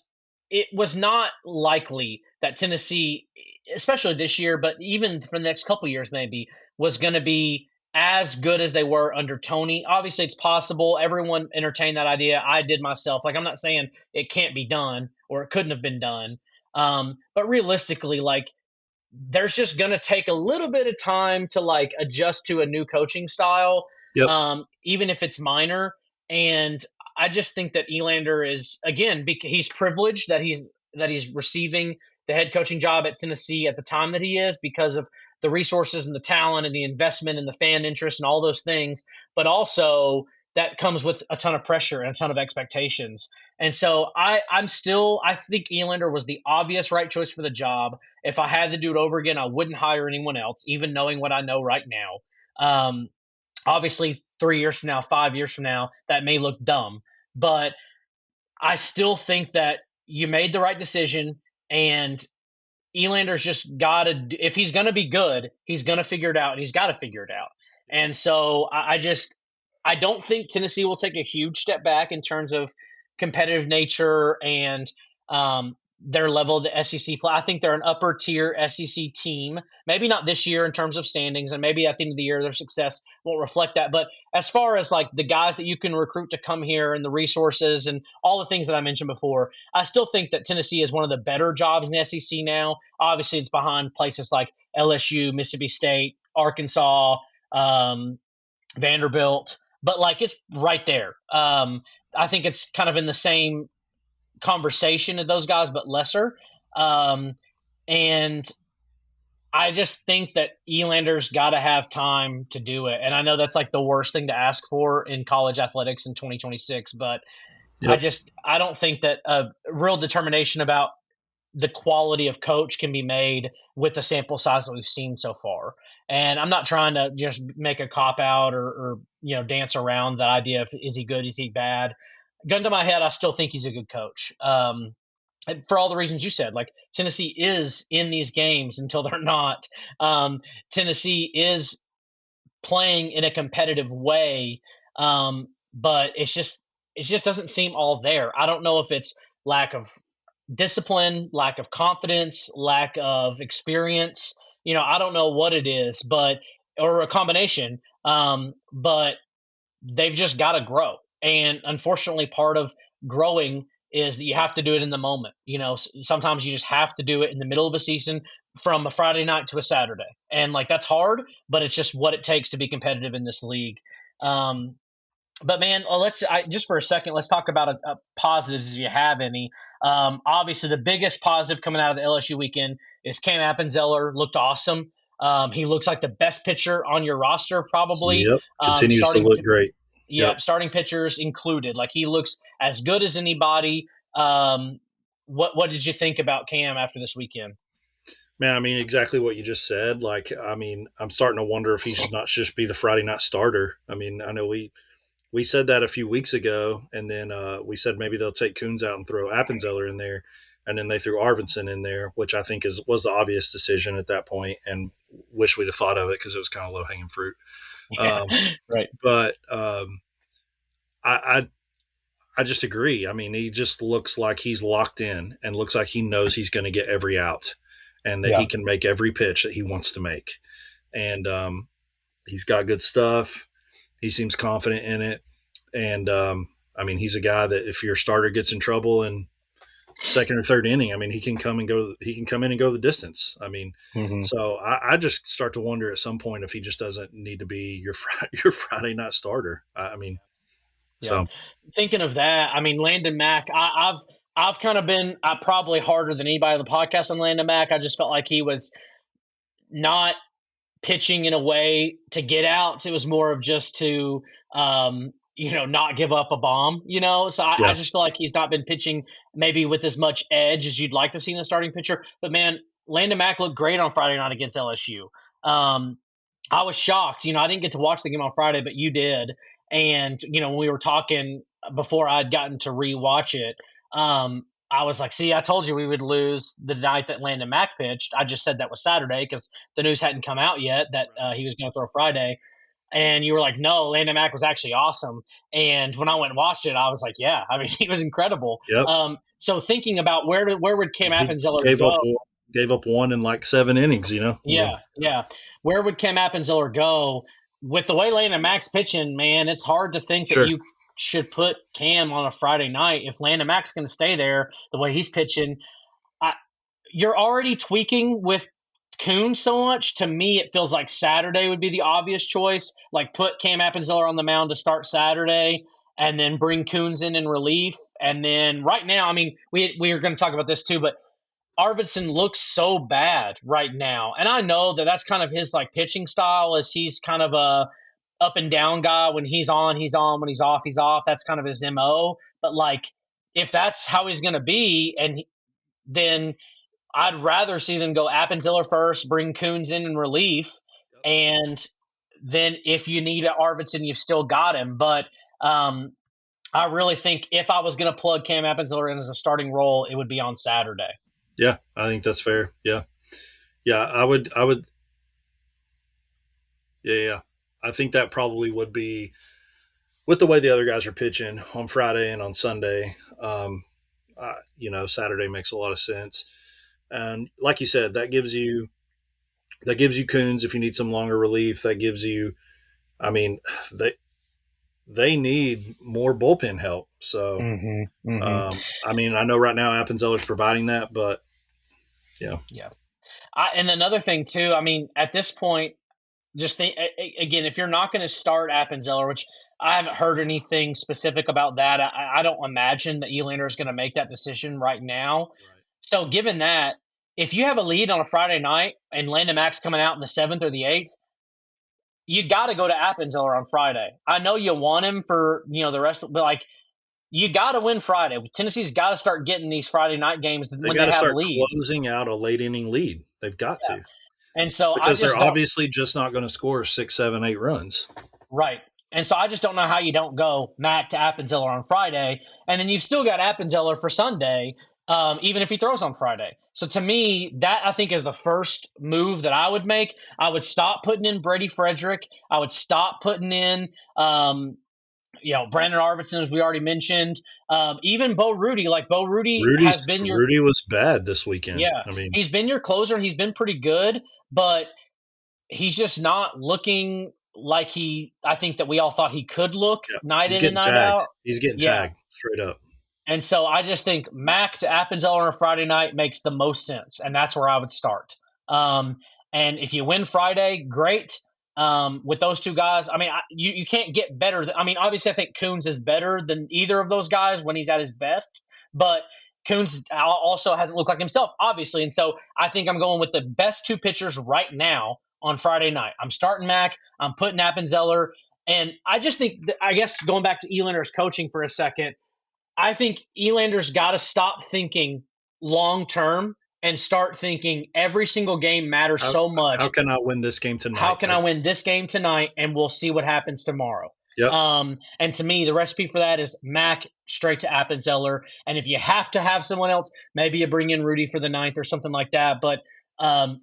it was not likely that Tennessee, especially this year, but even for the next couple years, maybe was going to be as good as they were under Tony. Obviously, it's possible. Everyone entertained that idea. I did myself. Like, I'm not saying it can't be done or it couldn't have been done. But realistically, like, there's just going to take a little bit of time to like adjust to a new coaching style, yep, even if it's minor. And I just think that Elander is again because he's privileged that he's receiving the head coaching job at Tennessee at the time that he is because of the resources and the talent and the investment and the fan interest and all those things. But also that comes with a ton of pressure and a ton of expectations. And so I think Elander was the obvious right choice for the job. If I had to do it over again, I wouldn't hire anyone else, even knowing what I know right now. Obviously, 3 years from now, 5 years from now, that may look dumb, but I still think that you made the right decision. And Elander's just got to, if he's going to be good, he's going to figure it out and he's got to figure it out. And so I don't think Tennessee will take a huge step back in terms of competitive nature and their level of the SEC play. I think they're an upper tier SEC team. Maybe not this year in terms of standings, and maybe at the end of the year their success won't reflect that. But as far as like the guys that you can recruit to come here and the resources and all the things that I mentioned before, I still think that Tennessee is one of the better jobs in the SEC now. Obviously, it's behind places like LSU, Mississippi State, Arkansas, Vanderbilt, but like it's right there. I think it's kind of in the same conversation of those guys, but lesser. Um, and I just think that Elander's got to have time to do it. And I know that's like the worst thing to ask for in college athletics in 2026, but yep. I don't think that a real determination about the quality of coach can be made with the sample size that we've seen so far. And I'm not trying to just make a cop out or dance around the idea of is he good, is he bad. Gun to my head, I still think he's a good coach. For all the reasons you said, like Tennessee is in these games until they're not. Tennessee is playing in a competitive way, but it just doesn't seem all there. I don't know if it's lack of discipline, lack of confidence, lack of experience. I don't know what it is, but or a combination. But they've just got to grow. And unfortunately, part of growing is that you have to do it in the moment. Sometimes you just have to do it in the middle of a season from a Friday night to a Saturday. And like that's hard, but it's just what it takes to be competitive in this league. Um, but man, just for a second, let's talk about positives if you have any. Obviously, the biggest positive coming out of the LSU weekend is Cam Appenzeller looked awesome. He looks like the best pitcher on your roster, probably. Yep. Continues to Starting look great. Yeah, Yep. starting pitchers included. Like he looks as good as anybody. What did you think about Cam after this weekend? Man, I mean, exactly what you just said. Like, I mean, I'm starting to wonder if he should not just be the Friday night starter. I mean, I know we said that a few weeks ago, and then we said maybe they'll take Coons out and throw Appenzeller in there, and then they threw Arvidsson in there, which I think was the obvious decision at that point, and wish we'd have thought of it because it was kind of low hanging fruit. Yeah, Um, right. but I I just agree. I mean, he just looks like he's locked in and looks like he knows he's going to get every out and that Yeah. he can make every pitch that he wants to make. And he's got good stuff. He seems confident in it. And I mean, he's a guy that if your starter gets in trouble in second or third inning, I mean, he can come and go. He can come in and go the distance. I mean, Hmm. so I just start to wonder at some point if he just doesn't need to be your Friday night starter. I mean, Yeah. so Thinking of that, I mean, Landon Mack, I've kind of been probably harder than anybody on the podcast on Landon Mack. I just felt like he was not pitching in a way to get outs. It was more of just to, not give up a bomb, So I yeah, just feel like he's not been pitching maybe with as much edge as you'd like to see in a starting pitcher. But man, Landon Mack looked great on Friday night against LSU. Um, I was shocked. I didn't get to watch the game on Friday, but you did. And, when we were talking before I'd gotten to rewatch it, I was like, see, I told you we would lose the night that Landon Mack pitched. I just said that was Saturday because the news hadn't come out yet that he was going to throw Friday. And you were like, no, Landon Mack was actually awesome. And when I went and watched it, I was like, yeah, I mean, he was incredible. yep. So thinking about where would Cam He Appenzeller gave up go? gave up one in like 7 innings. I mean, Yeah, yeah. Where would Cam Appenzeller go with the way Landon Mack's pitching? Man, it's hard to think that sure, you should put Cam on a Friday night if Landon Mack's going to stay there the way he's pitching. I, you're already tweaking with Coon so much. To me, it feels like Saturday would be the obvious choice. Like put Cam Appenzeller on the mound to start Saturday, and then bring Coons in relief. And then right now, I mean, we are going to talk about this too, but Arvidsson looks so bad right now, and I know that that's kind of his like pitching style. Is he's kind of a up and down guy. When he's on, he's on. When he's off, he's off. That's kind of his mo. But like, if that's how he's going to be, then I'd rather see them go Appenzeller first, bring Coons in relief, and then if you need Arvidsson, you've still got him. But I really think if I was going to plug Cam Appenzeller in as a starting role, it would be on Saturday. yeah, I think that's fair. Yeah, yeah, I would, yeah. I think that probably would be with the way the other guys are pitching on Friday and on Sunday. Saturday makes a lot of sense, and like you said, that gives you Coons if you need some longer relief. That gives you, I mean, they need more bullpen help. So, Mm-hmm. Mm-hmm. I mean, I know right now Appenzeller's providing that, but yeah, Yeah. And another thing too, I mean, at this point, just think again, if you're not going to start Appenzeller, which I haven't heard anything specific about that, I don't imagine that Elander is going to make that decision right now. right, So, given that, if you have a lead on a Friday night and Landon Mack's coming out in the seventh or the eighth, you got to go to Appenzeller on Friday. I know you want him for the rest, but like you got to win Friday. Tennessee's got to start getting these Friday night games They when got they to have start leads. closing out a late inning lead. They've got Yeah. to, And so I because they're just don't. obviously just not going to score 6, 7, 8 runs. Right. And so I just don't know how you don't go Mac to Appenzeller on Friday, and then you've still got Appenzeller for Sunday, even if he throws on Friday. So to me, that I think is the first move that I would make. I would stop putting in Brady Frederick. I would stop putting in, Brandon Arvidsson, as we already mentioned. Even Bo Rudy. Like Bo Rudy has been your, Rudy was bad this weekend. yeah, I mean, he's been your closer and he's been pretty good, but he's just not looking like I think that we all thought he could look yeah, night he's in and getting night tagged. out. He's getting Yeah. tagged straight up. And so I just think Mac to Appenzeller on a Friday night makes the most sense. And that's where I would start. Um, and if you win Friday, great. With those two guys, I mean, you can't get better. I mean, obviously, I think Coons is better than either of those guys when he's at his best. But Coons also hasn't looked like himself, obviously. And so I think I'm going with the best two pitchers right now on Friday night. I'm starting Mac. I'm putting Appenzeller. And I just think, I guess, going back to Elander's coaching for a second, I think Elander's got to stop thinking long term and start thinking every single game matters How, so much. how can I win this game How tonight? can I win this game tonight? And we'll see what happens tomorrow. Yep. And to me, the recipe for that is Mac straight to Appenzeller. And if you have to have someone else, maybe you bring in Rudy for the ninth or something like that. But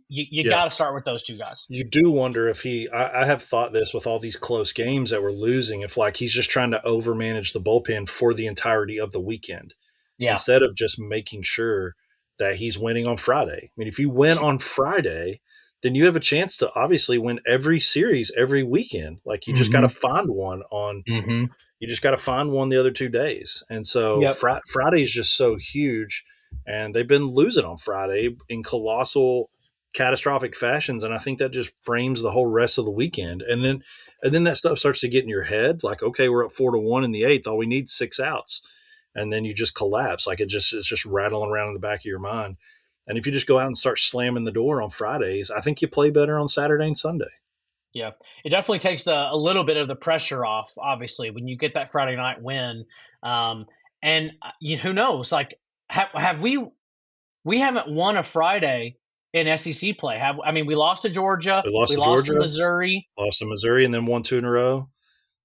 you got to start with those two guys. You do wonder if I have thought this with all these close games that we're losing, if like he's just trying to overmanage the bullpen for the entirety of the weekend Yeah. instead of just making sure that he's winning on Friday. I mean, if you win on Friday, then you have a chance to obviously win every series every weekend. Like you just got to find one on. Mm-hmm. You just got to find one the other 2 days, and so Yep. Friday is just so huge, and they've been losing on Friday in colossal, catastrophic fashions, and I think that just frames the whole rest of the weekend. And then that stuff starts to get in your head, like, okay, we're up 4-1 in the eighth, all we need 6 outs, and then you just collapse, like it's just rattling around in the back of your mind. And if you just go out and start slamming the door on Fridays, I think you play better on Saturday and Sunday. Yeah, it definitely takes a little bit of the pressure off, obviously, when you get that Friday night win. And who knows? Like, have we haven't won a Friday in SEC play? We lost to Georgia, We lost we to lost Georgia, to Missouri, and then won 2 in a row.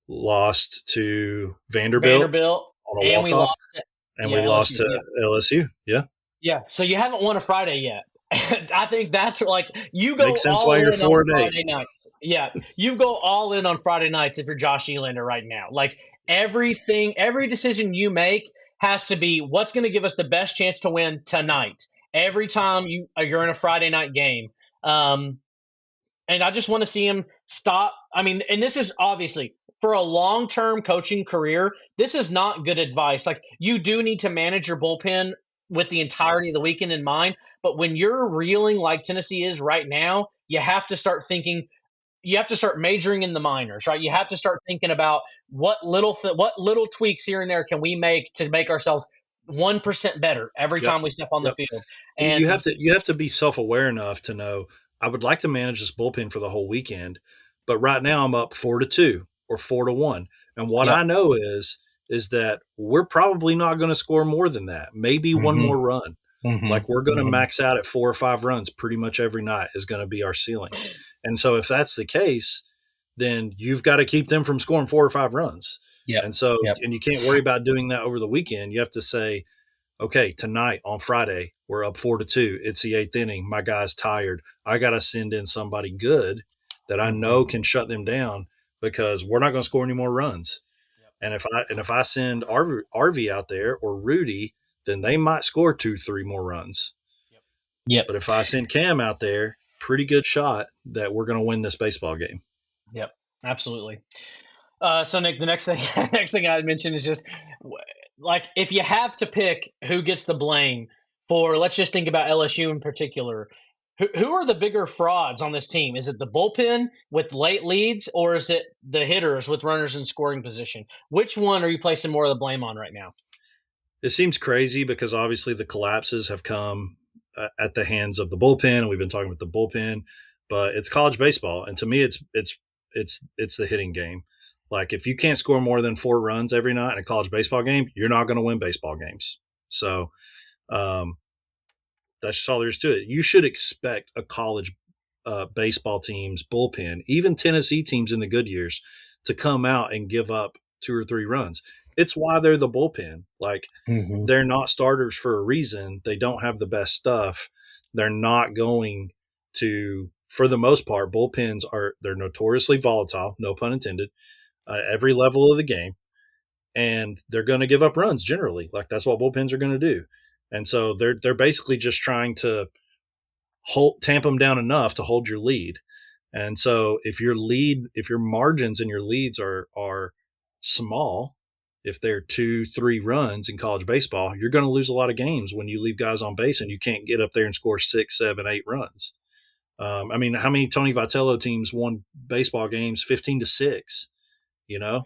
Lost to Vanderbilt Vanderbilt, on a and we walk-off, lost. and we Yeah, lost LSU. to LSU. Yeah. Yeah, so you haven't won a Friday yet. I think that's like you go Makes sense all why you're in on 4-8. Friday nights. Yeah, you go all in on Friday nights if you're Josh Elander right now. Like every decision you make has to be what's going to give us the best chance to win tonight. Every time you're in a Friday night game, and I just want to see him stop. I mean, and this is obviously for a long-term coaching career, this is not good advice. Like you do need to manage your bullpen with the entirety of the weekend in mind. But when you're reeling like Tennessee is right now, you have to start thinking. You have to start majoring in the minors, right? You have to start thinking about what little tweaks here and there can we make to make ourselves 1% better every Yep. time we step on the field. And And you have to be self-aware enough to know I would like to manage this bullpen for the whole weekend, but right now I'm up 4-2 or 4-1. And what yep, I know is that we're probably not going to score more than that. Maybe one more run. Like we're going to max out at 4 or 5 runs pretty much every night is going to be our ceiling. And so if that's the case, then you've got to keep them from scoring 4 or 5 runs. yep, And so, yep, and you can't worry about doing that over the weekend. You have to say, okay, tonight on Friday, we're up 4-2. It's the 8th inning. My guy's tired. I got to send in somebody good that I know can shut them down because we're not going to score any more runs. yep. And if I send RV out there or Rudy, then they might score 2-3 more runs. Yep. But if I send Cam out there, pretty good shot that we're going to win this baseball game. Yep, absolutely. So Nick, the next thing next thing I'd mention is just like if you have to pick who gets the blame for, let's just think about LSU in particular. Who are the bigger frauds on this team? Is it the bullpen with late leads, or is it the hitters with runners in scoring position? Which one are you placing more of the blame on right now? It seems crazy because obviously the collapses have come at the hands of the bullpen, and we've been talking about the bullpen, but it's college baseball, and to me, it's the hitting game. Like if you can't score more than 4 runs every night in a college baseball game, you're not going to win baseball games. So um, that's just all there is to it. You should expect a college baseball team's bullpen, even Tennessee teams in the good years, to come out and give up 2 or 3 runs. It's why they're the bullpen. Like Mm-hmm. they're not starters for a reason. They don't have the best stuff. They're not going to, for the most part, bullpens they're notoriously volatile, no pun intended, every level of the game, and they're going to give up runs generally. Like that's what bullpens are going to do. And so they're basically just trying to tamp them down enough to hold your lead. And so if your margins and your leads are small, if they're 2, 3 runs in college baseball, you're going to lose a lot of games when you leave guys on base and you can't get up there and score 6, 7, 8 runs. I mean, how many Tony Vitello teams won baseball games 15-6? You know,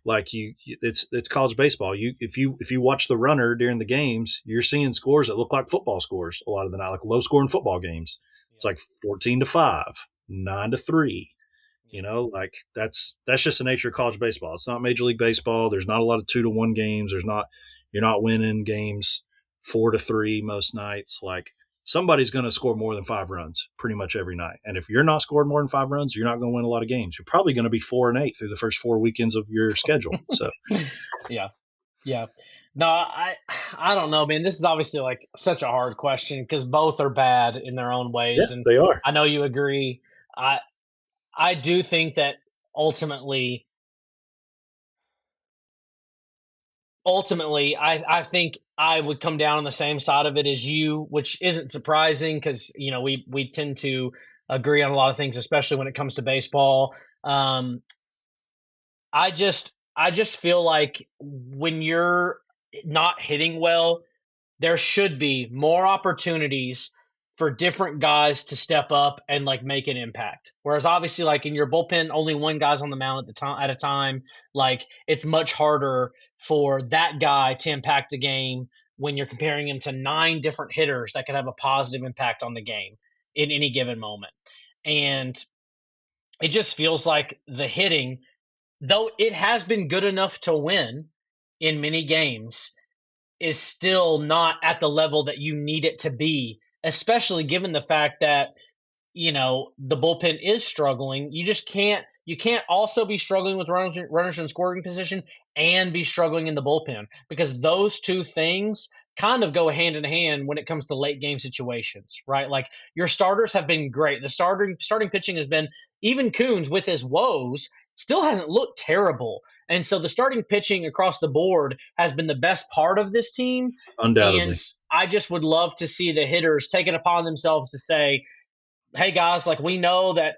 like it's college baseball. If you watch the runner during the games, you're seeing scores that look like football scores a lot of the night, like low scoring football games. It's like 14-5, 9-3. Like that's just the nature of college baseball. It's not Major League Baseball. There's not a lot of 2-1 games. You're not winning games 4-3 most nights. Like somebody's going to score more than 5 runs pretty much every night. And if you're not scoring more than 5 runs, you're not going to win a lot of games. You're probably going to be 4-8 through the first 4 weekends of your schedule. So Yeah. Yeah. No, I don't know, man. This is obviously like such a hard question because both are bad in their own yeah, ways, and they are I know you agree. I I do think that ultimately, I think I would come down on the same side of it as you, which isn't surprising because we tend to agree on a lot of things, especially when it comes to baseball. Um, I just feel like when you're not hitting well, there should be more opportunities for different guys to step up and like make an impact. Whereas obviously like in your bullpen, only one guy's on the mound at a time. Like it's much harder for that guy to impact the game when you're comparing him to nine different hitters that could have a positive impact on the game in any given moment. And it just feels like the hitting, though it has been good enough to win in many games, is still not at the level that you need it to be, especially given the fact that the bullpen is struggling. You can't also be struggling with runners in scoring position and be struggling in the bullpen because those two things kind of go hand in hand when it comes to late game situations, right? Like your starters have been great. The starting pitching has been, even Coons with his woes still hasn't looked terrible. And so the starting pitching across the board has been the best part of this team. And undoubtedly. I just would love to see the hitters take it upon themselves to say, hey guys, like we know that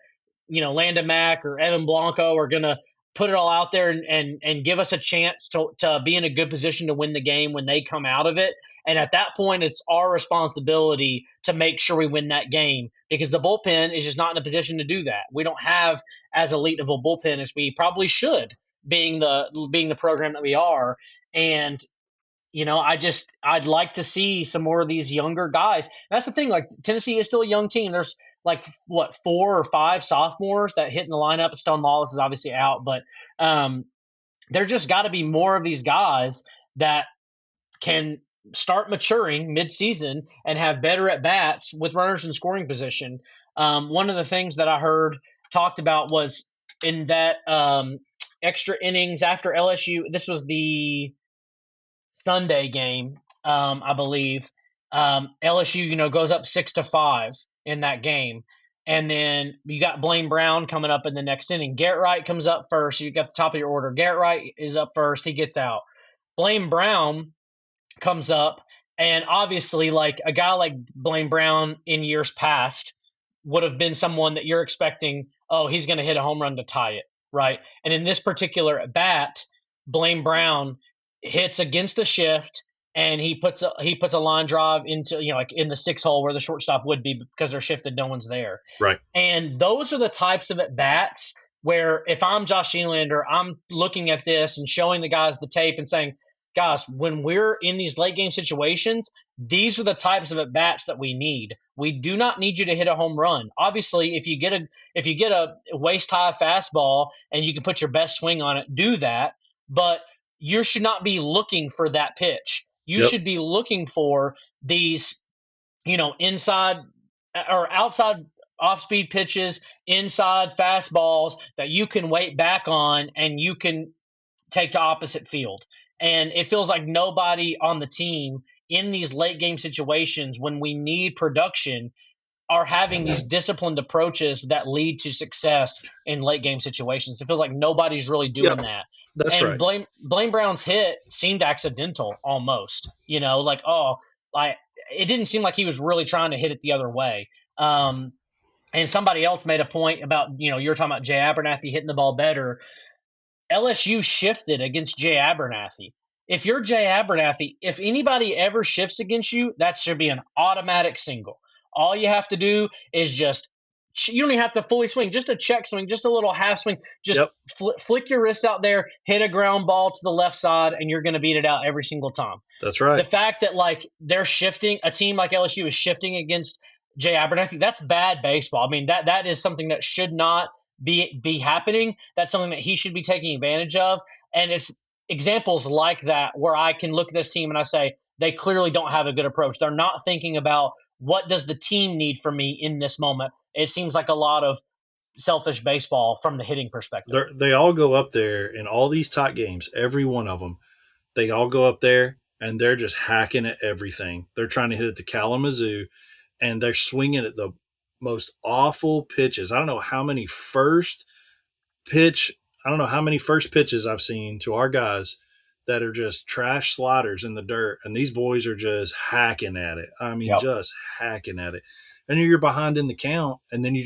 Landon Mack or Evan Blanco are gonna put it all out there and give us a chance to be in a good position to win the game when they come out of it. And at that point, it's our responsibility to make sure we win that game because the bullpen is just not in a position to do that. We don't have as elite of a bullpen as we probably should, being the program that we are. And I'd like to see some more of these younger guys. And that's the thing. Like Tennessee is still a young team. There's like what 4 or 5 sophomores that hit in the lineup. Stone Lawless is obviously out, but there just got to be more of these guys that can start maturing mid-season and have better at bats with runners in scoring position. One of the things that I heard talked about was in that extra innings after LSU. This was the Sunday game, I believe. LSU, goes up 6-5 in that game, and then you got Blaine Brown coming up in the next inning. Garrett Wright comes up first. You got the top of your order. Garrett Wright is up first. He gets out. Blaine Brown comes up, and obviously, like a guy like Blaine Brown in years past would have been someone that you're expecting. Oh, he's going to hit a home run to tie it, right? And in this particular at bat, Blaine Brown hits against the shift and he puts a line drive into like in the 6 hole where the shortstop would be because they're shifted, no one's there. Right. And those are the types of at bats where if I'm Josh Nylander, I'm looking at this and showing the guys the tape and saying, guys, when we're in these late game situations, these are the types of at bats that we need. We do not need you to hit a home run. Obviously, if you get a waist high fastball and you can put your best swing on it, do that. But you should not be looking for that pitch. You Yep. should be looking for these, inside or outside off speed pitches, inside fastballs that you can wait back on and you can take to opposite field. And it feels like nobody on the team in these late game situations when we need production are having these disciplined approaches that lead to success in late game situations. It feels like nobody's really doing Yep. that. That's And right. Blaine Brown's hit seemed accidental almost, like, like it didn't seem like he was really trying to hit it the other way. And somebody else made a point about, you're talking about Jay Abernathy hitting the ball better. LSU shifted against Jay Abernathy. If you're Jay Abernathy, if anybody ever shifts against you, that should be an automatic single. All you have to do is you don't even have to fully swing, just a check swing, just a little half swing. Just Yep. flick your wrist out there, hit a ground ball to the left side, and you're going to beat it out every single time. That's The right. fact that they're shifting, a team like LSU is shifting against Jay Abernathy, that's bad baseball. I mean, that is something that should not be happening. That's something that he should be taking advantage of. And it's examples like that where I can look at this team and I say, they clearly don't have a good approach. They're not thinking about what does the team need from me in this moment. It seems like a lot of selfish baseball from the hitting perspective. They all go up there in all these tight games, every one of them. They all go up there and they're just hacking at everything. They're trying to hit it to Kalamazoo, and they're swinging at the most awful pitches. I don't know how many pitch. I don't know how many first pitches I've seen to our guys that are just trash sliders in the dirt, and these boys are just hacking at it. I mean, Yep. just hacking at it. And you're behind in the count, and then you're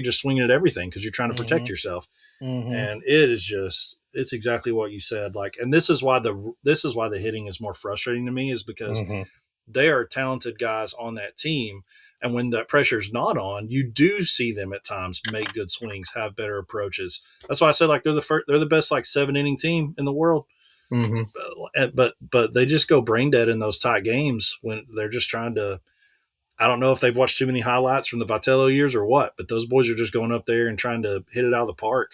just swinging at everything because you're trying to protect Mm-hmm. yourself. Mm-hmm. And it's exactly what you said. Like, and this is why the hitting is more frustrating to me, is because Mm-hmm. they are talented guys on that team. And when that pressure's not on, you do see them at times make good swings, have better approaches. That's why I said, like, they're the best, like, 7 inning team in the world. Mm-hmm. But they just go brain dead in those tight games when they're just trying to. I don't know if they've watched too many highlights from the Vitello years or what, but those boys are just going up there and trying to hit it out of the park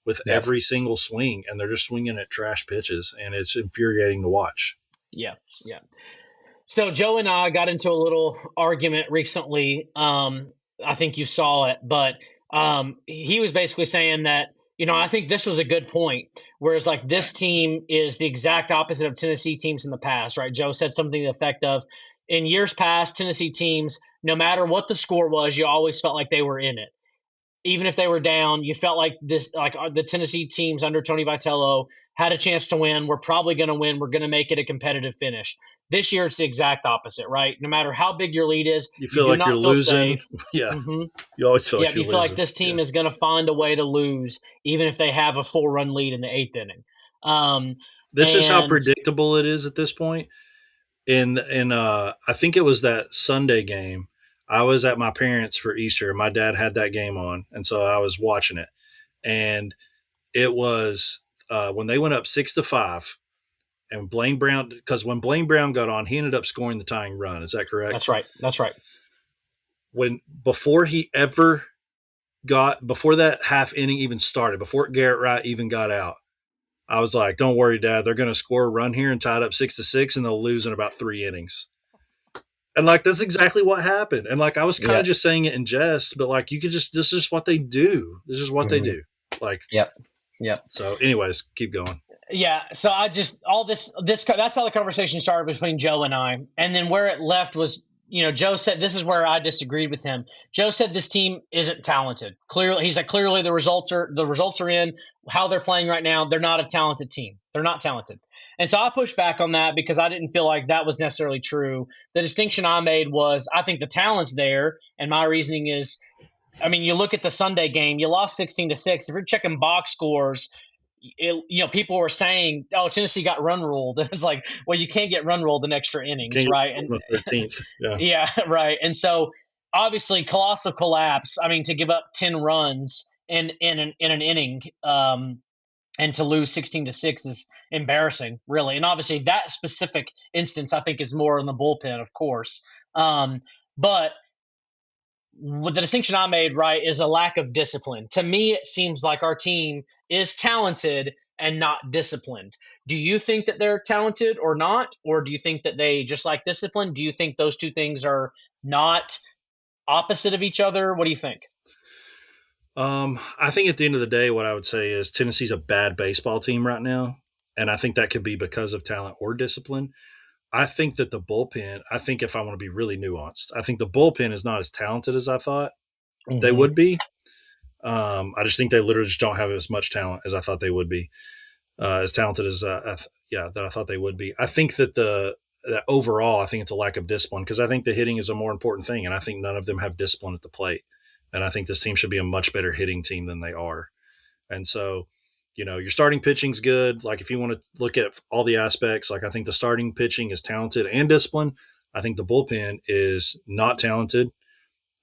with Yeah. every single swing, and they're just swinging at trash pitches, and it's infuriating to watch. Yeah. Yeah. So Joe and I got into a little argument recently. I think you saw it, but he was basically saying that, I think this was a good point. Whereas like this team is the exact opposite of Tennessee teams in the past, right? Joe said something to the effect of, in years past, Tennessee teams, no matter what the score was, you always felt like they were in it. Even if they were down, you felt like the Tennessee teams under Tony Vitello had a chance to win. We're probably going to win. We're going to make it a competitive finish. This year, it's the exact opposite, right? No matter how big your lead is, You you feel do like you're not feel losing. safe. Yeah, Mm-hmm. you always feel Yeah, like you you're feel like losing. this team Yeah. is going to find a way to lose, even if they have a 4-run lead in the eighth inning. Um, This is how and predictable it is at this point. In I think it was that Sunday game. I was at my parents' for Easter. My dad had that game on, and so I was watching it. And it was when they went up 6-5, and Blaine Brown, because when Blaine Brown got on, he ended up scoring the tying run. Is that correct? that's right. That's right. When before that half inning even started, before Garrett Wright even got out, I was like, "Don't worry, Dad. They're going to score a run here and tie it up 6-6, and they'll lose in about 3 innings." And like that's exactly what happened. And like I was kind Yeah. of just saying it in jest, but like you could just this is what they do. This is what they do. Like Yep. Yep. so. Anyways, keep going. Yeah, so I just all this that's how the conversation started between Joe and I, and then where it left was, Joe said this is where I disagreed with him. Joe said this team isn't talented. Clearly, he said clearly the results are in how they're playing right now. They're not a talented team. They're not talented, and so I pushed back on that because I didn't feel like that was necessarily true. The distinction I made was I think the talent's there, and my reasoning is, I mean, you look at the Sunday game, you lost 16-6. If you're checking box scores, people were saying, "Oh, Tennessee got run ruled." It's like, well, you can't get run ruled in extra innings, Can't right? get And on the 13th. Yeah. yeah, right. And so, obviously, colossal collapse. I mean, to give up 10 runs in an inning, and to lose 16-6 is embarrassing, really. And obviously, that specific instance, I think, is more in the bullpen, of course. But with the distinction I made, right, is a lack of discipline. To me, it seems like our team is talented and not disciplined. Do you think that they're talented or not? Or do you think that they just like discipline? Do you think those two things are not opposite of each other? What do you think? I think at the end of the day, what I would say is Tennessee's a bad baseball team right now. And I think that could be because of talent or discipline. I think that the bullpen, I think if I want to be really nuanced, I think the bullpen is not as talented as I thought they Mm-hmm. would be. I just think they literally just don't have as much talent as I thought they would be, as talented as that I thought they would be. I think that that overall, I think it's a lack of discipline because I think the hitting is a more important thing, and I think none of them have discipline at the plate. And I think this team should be a much better hitting team than they are. And so, your starting pitching's good. Like if you want to look at all the aspects, like I think the starting pitching is talented and disciplined. I think the bullpen is not talented.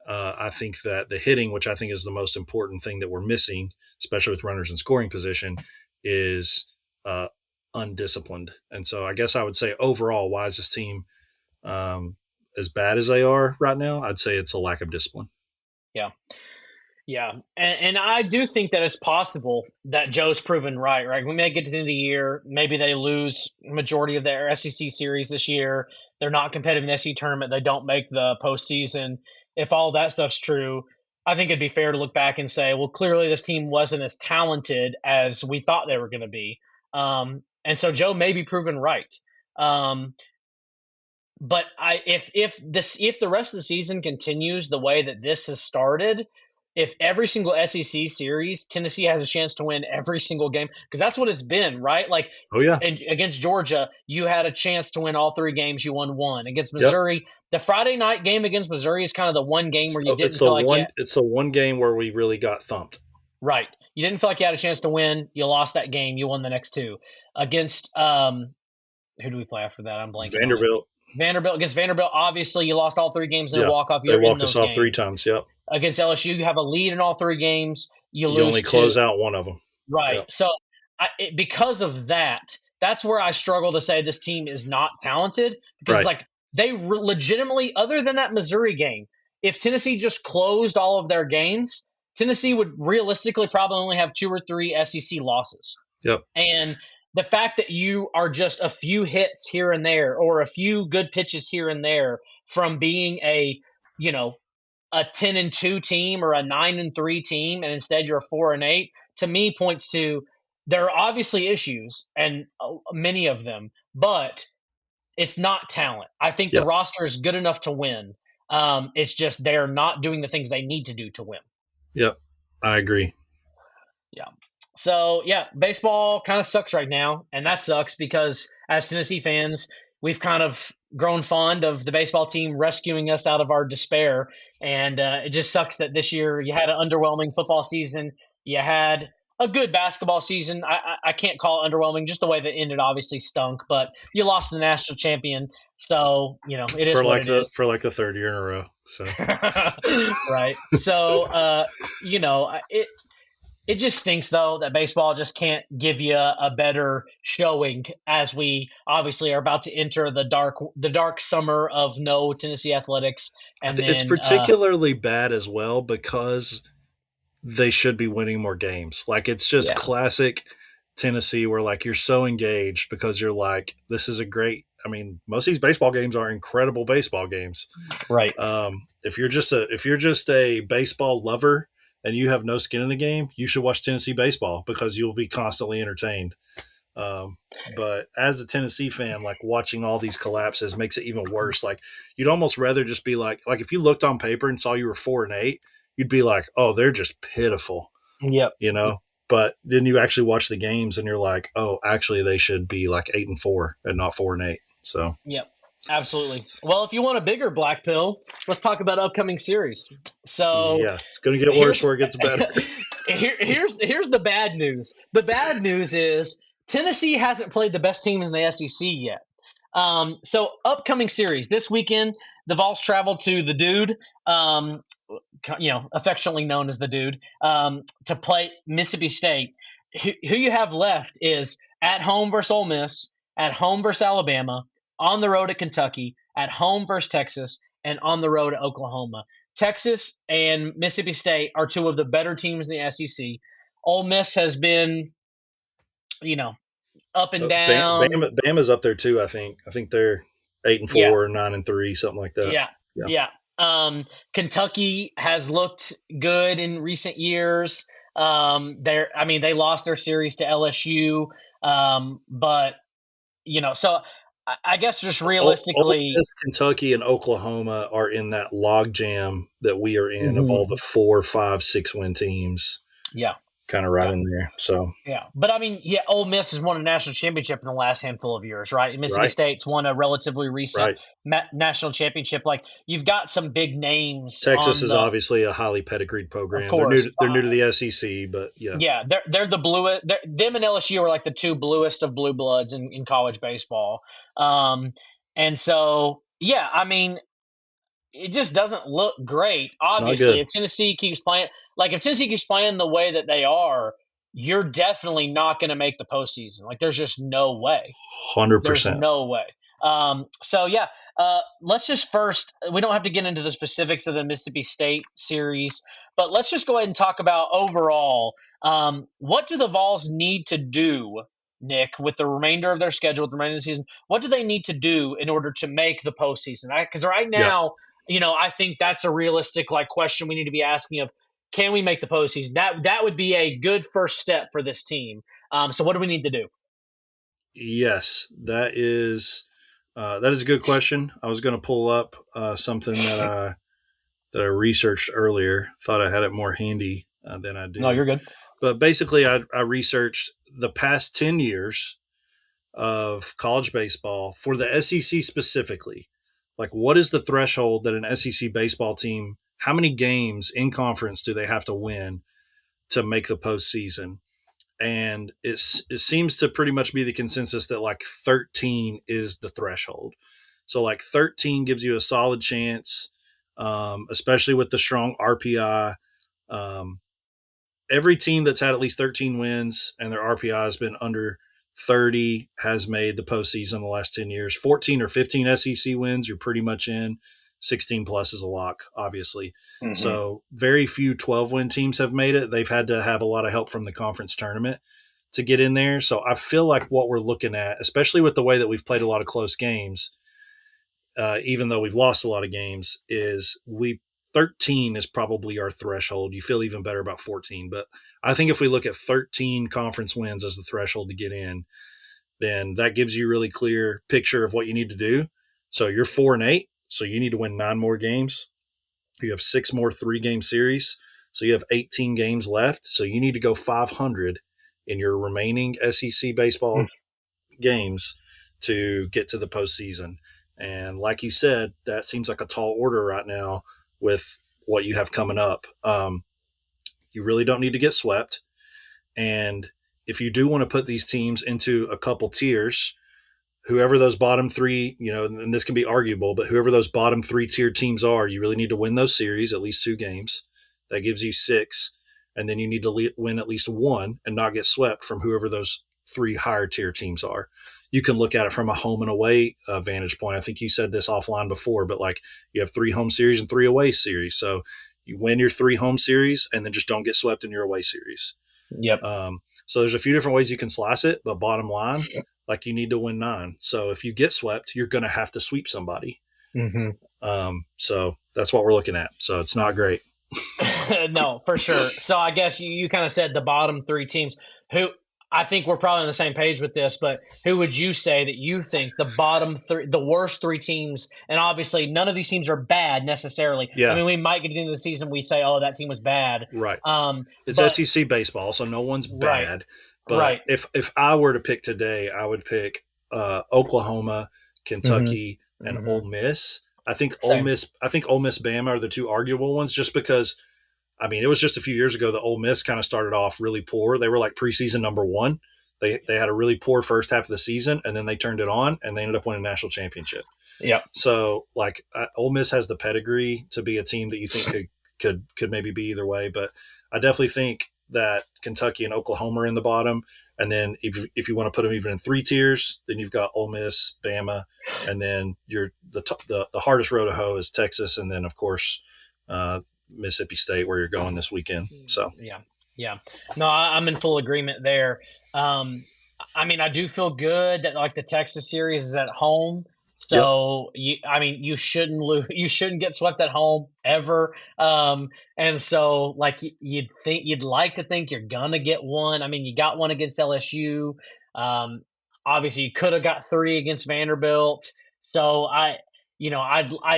I think that the hitting, which I think is the most important thing that we're missing, especially with runners in scoring position, is undisciplined. And so I guess I would say overall, why is this team as bad as they are right now? I'd say it's a lack of discipline. Yeah. Yeah, and I do think that it's possible that Joe's proven right. Right, we may get to the end of the year, maybe they lose majority of their SEC series this year. They're not competitive in the SEC tournament. They don't make the postseason. If all that stuff's true, I think it'd be fair to look back and say, well, clearly this team wasn't as talented as we thought they were going to be. And so Joe may be proven right. Um, but if the rest of the season continues the way that this has started, if every single SEC series Tennessee has a chance to win every single game, because that's what it's been, right? Like Oh yeah. against Georgia, you had a chance to win all three games, you won one. Against Yep. Missouri, the Friday night game against Missouri is kind of the one game where you So didn't feel like it's the one game where we really got thumped. right. You didn't feel like you had a chance to win. You lost that game. You won the next two against who do we play after that? I'm blanking on it. Vanderbilt. Vanderbilt against Vanderbilt. Obviously, you lost all three games in a Yeah. walk-off. They You're in walked us those off games. 3 times. Yep. Against LSU, you have a lead in all three games. You lose only two. close out one of them. Right. Yep. So because of that, that's where I struggle to say this team is not talented because Right. like they legitimately, other than that Missouri game, if Tennessee just closed all of their games, Tennessee would realistically probably only have 2 or 3 SEC losses. Yep. And the fact that you are just a few hits here and there or a few good pitches here and there from being a 10-2 team or a 9-3 team, and instead you're a 4-8, to me points to there are obviously issues and many of them, but it's not talent. I think the Yep. roster is good enough to win. It's just they're not doing the things they need to do to win. Yep. I agree. Yeah. So, yeah, baseball kind of sucks right now, and that sucks because as Tennessee fans, we've kind of grown fond of the baseball team rescuing us out of our despair, and it just sucks that this year you had an underwhelming football season. You had a good basketball season. I can't call it underwhelming. Just the way that ended obviously stunk, but you lost to the national champion, so it is what it is. For like the third year in a row. So right. So it just stinks though that baseball just can't give you a better showing as we obviously are about to enter the dark summer of no Tennessee athletics, and then it's particularly bad as well because they should be winning more games. Like it's just classic Tennessee where like you're so engaged because you're like, this is a great. I mean, most of these baseball games are incredible baseball games. right. If you're just a baseball lover and you have no skin in the game, you should watch Tennessee baseball because you'll be constantly entertained. But as a Tennessee fan, like watching all these collapses makes it even worse. Like you'd almost rather just be like if you looked on paper and saw you were 4-8, you'd be like, oh, they're just pitiful. Yep. But then you actually watch the games and you're like, oh, actually they should be like 8-4 and not 4-8. So yep. Absolutely. Well, if you want a bigger black pill, let's talk about upcoming series. So yeah, it's going to get worse where it gets better. Here's the bad news. The bad news is Tennessee hasn't played the best teams in the SEC yet. So upcoming series this weekend, the Vols travel to the Dude, affectionately known as the Dude, to play Mississippi State. who you have left is at home versus Ole Miss, at home versus Alabama, on the road at Kentucky, at home versus Texas, and on the road at Oklahoma. Texas and Mississippi State are two of the better teams in the SEC. Ole Miss has been, you know, up and down. Bama's up there too. I think they're 8-4, Yeah, 9-3, something like that. yeah, Yeah. yeah. Kentucky has looked good in recent years. They lost their series to LSU, but so I guess just Ole realistically, Miss, Kentucky, and Oklahoma are in that log jam that we are in of all mhm, the 4, 5, 6 win teams, yeah, kind of right yeah. in there. So Yeah, but I mean, yeah, Ole Miss has won a national championship in the last handful of years, right? And Mississippi right, State's won a relatively recent right. national championship. Like you've got some big names Texas on is the, obviously a highly pedigreed of program. They're new. course, They're new to the SEC, but yeah, yeah, they're the bluest. Them and LSU are like the two bluest of blue bloods in college baseball. Um, and so yeah, I mean, it just doesn't look great. it's not Obviously, good. if Tennessee keeps playing the way that they are, you're definitely not going to make the postseason. Like, there's just no way. Hundred There's percent. no way. So yeah, let's just first. We don't have to get into the specifics of the Mississippi State series, but let's just go ahead and talk about overall. What do the Vols need to do, Nick, with the remainder of their schedule, with the remainder of the season? What do they need to do in order to make the postseason? Because right Yeah. now, I think that's a realistic question we need to be asking of. Can we make the postseason? That would be a good first step for this team. So what do we need to do? Yes, that is a good question. I was going to pull up something that I researched earlier. Thought I had it more handy than I No, do. you're good. But basically, I researched the past 10 years of college baseball for the SEC specifically. Like, what is the threshold that an SEC baseball team, how many games in conference do they have to win to make the postseason? And it seems to pretty much be the consensus that like 13 is the threshold. So like 13 gives you a solid chance, especially with the strong RPI. Um, every team that's had at least 13 wins and their RPI has been under 30 has made the postseason the last 10 years. 14 or 15 SEC wins, you're pretty much in. 16 plus is a lock, obviously. Hmm. So very few 12 win teams have made it. They've had to have a lot of help from the conference tournament to get in there. So I feel like what we're looking at, especially with the way that we've played a lot of close games, even though we've lost a lot of games, is 13 is probably our threshold. You feel even better about 14. But I think if we look at 13 conference wins as the threshold to get in, then that gives you a really clear picture of what you need to do. So you're 4-8. So you need to win 9 more games. You have 6 more 3-game series. So you have 18 games left. So you need to go 500 in your remaining SEC baseball games to get to the postseason. And like you said, that seems like a tall order right now with what you have coming up. You really don't need to get swept. And if you do want to put these teams into a couple tiers, whoever those bottom three, and this can be arguable, but whoever those bottom 3 tier teams are, you really need to win those series, at least 2 games. That gives you 6. And then you need to win at least 1 and not get swept from whoever those 3 higher tier teams are. You can look at it from a home and away vantage point. I think you said this offline before, but like you have 3 home series and 3 away series. So you win your 3 home series and then just don't get swept in your away series. Yep. So there's a few different ways you can slice it, but bottom line, like you need to win 9. So if you get swept, you're going to have to sweep somebody. Hmm. So that's what we're looking at. So it's not great. No, for sure. So I guess you kind of said the bottom 3 teams. Who I think we're probably on the same page with this, but who would you say that you think the bottom 3, the worst 3 teams? And obviously, none of these teams are bad necessarily. Yeah. I mean, we might get to the end of the season, we say, "Oh, that team was bad." Right. It's but SEC baseball, so no one's right, bad. But right. if I were to pick today, I would pick Oklahoma, Kentucky, and Ole Miss. I think Ole Same. Miss, Bama are the 2 arguable ones, just because. I mean, it was just a few years ago that Ole Miss kind of started off really poor. They were like preseason number 1. They had a really poor first half of the season, and then they turned it on, and they ended up winning a national championship. Yep. So, like, Ole Miss has the pedigree to be a team that you think could maybe be either way. But I definitely think that Kentucky and Oklahoma are in the bottom. And then if you want to put them even in 3 tiers, then you've got Ole Miss, Bama, and then the hardest row to hoe is Texas, and then of course Mississippi State, where you're going this weekend. So Yeah, yeah. No, I'm in full agreement there. Um, I mean, I do feel good that like the Texas series is at home. yep, So I mean, you shouldn't lose. You shouldn't get swept at home ever. And so like you'd like to think you're gonna get one. I mean, you got one against LSU. Um, Obviously, you could have got three against Vanderbilt. So I'd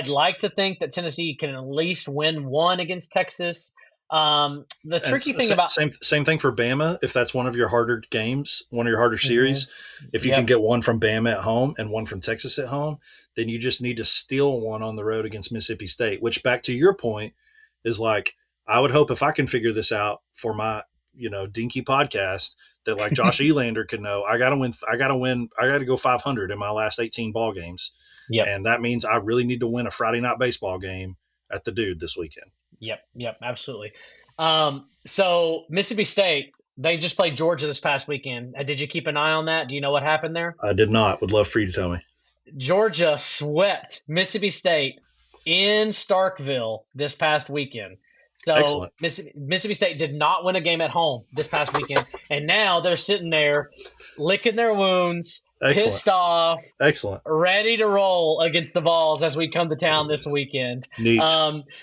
like to think that Tennessee can at least win one against Texas. The and tricky thing about same thing for Bama. If that's one of your harder games, one of your harder Mhm. series, if you can Yep, get one from Bama at home and one from Texas at home, then you just need to steal one on the road against Mississippi State. Which, back to your point, is like I would hope if I can figure this out for my dinky podcast, that like Josh Elander can know I got to win. I got to win. I got to go 500 in my last 18 ball games, yep, and that means I really need to win a Friday night baseball game at the Dude this weekend. yep, absolutely. So Mississippi State, they just played Georgia this past weekend. Did you keep an eye on that? Do you know what happened there? I did not. Would love for you to tell me. Georgia swept Mississippi State in Starkville this past weekend. So Excellent. Mississippi State did not win a game at home this past weekend, and now they're sitting there licking their wounds, Excellent. pissed off, Excellent. ready to roll against the Vols as we come to town this weekend. Neat.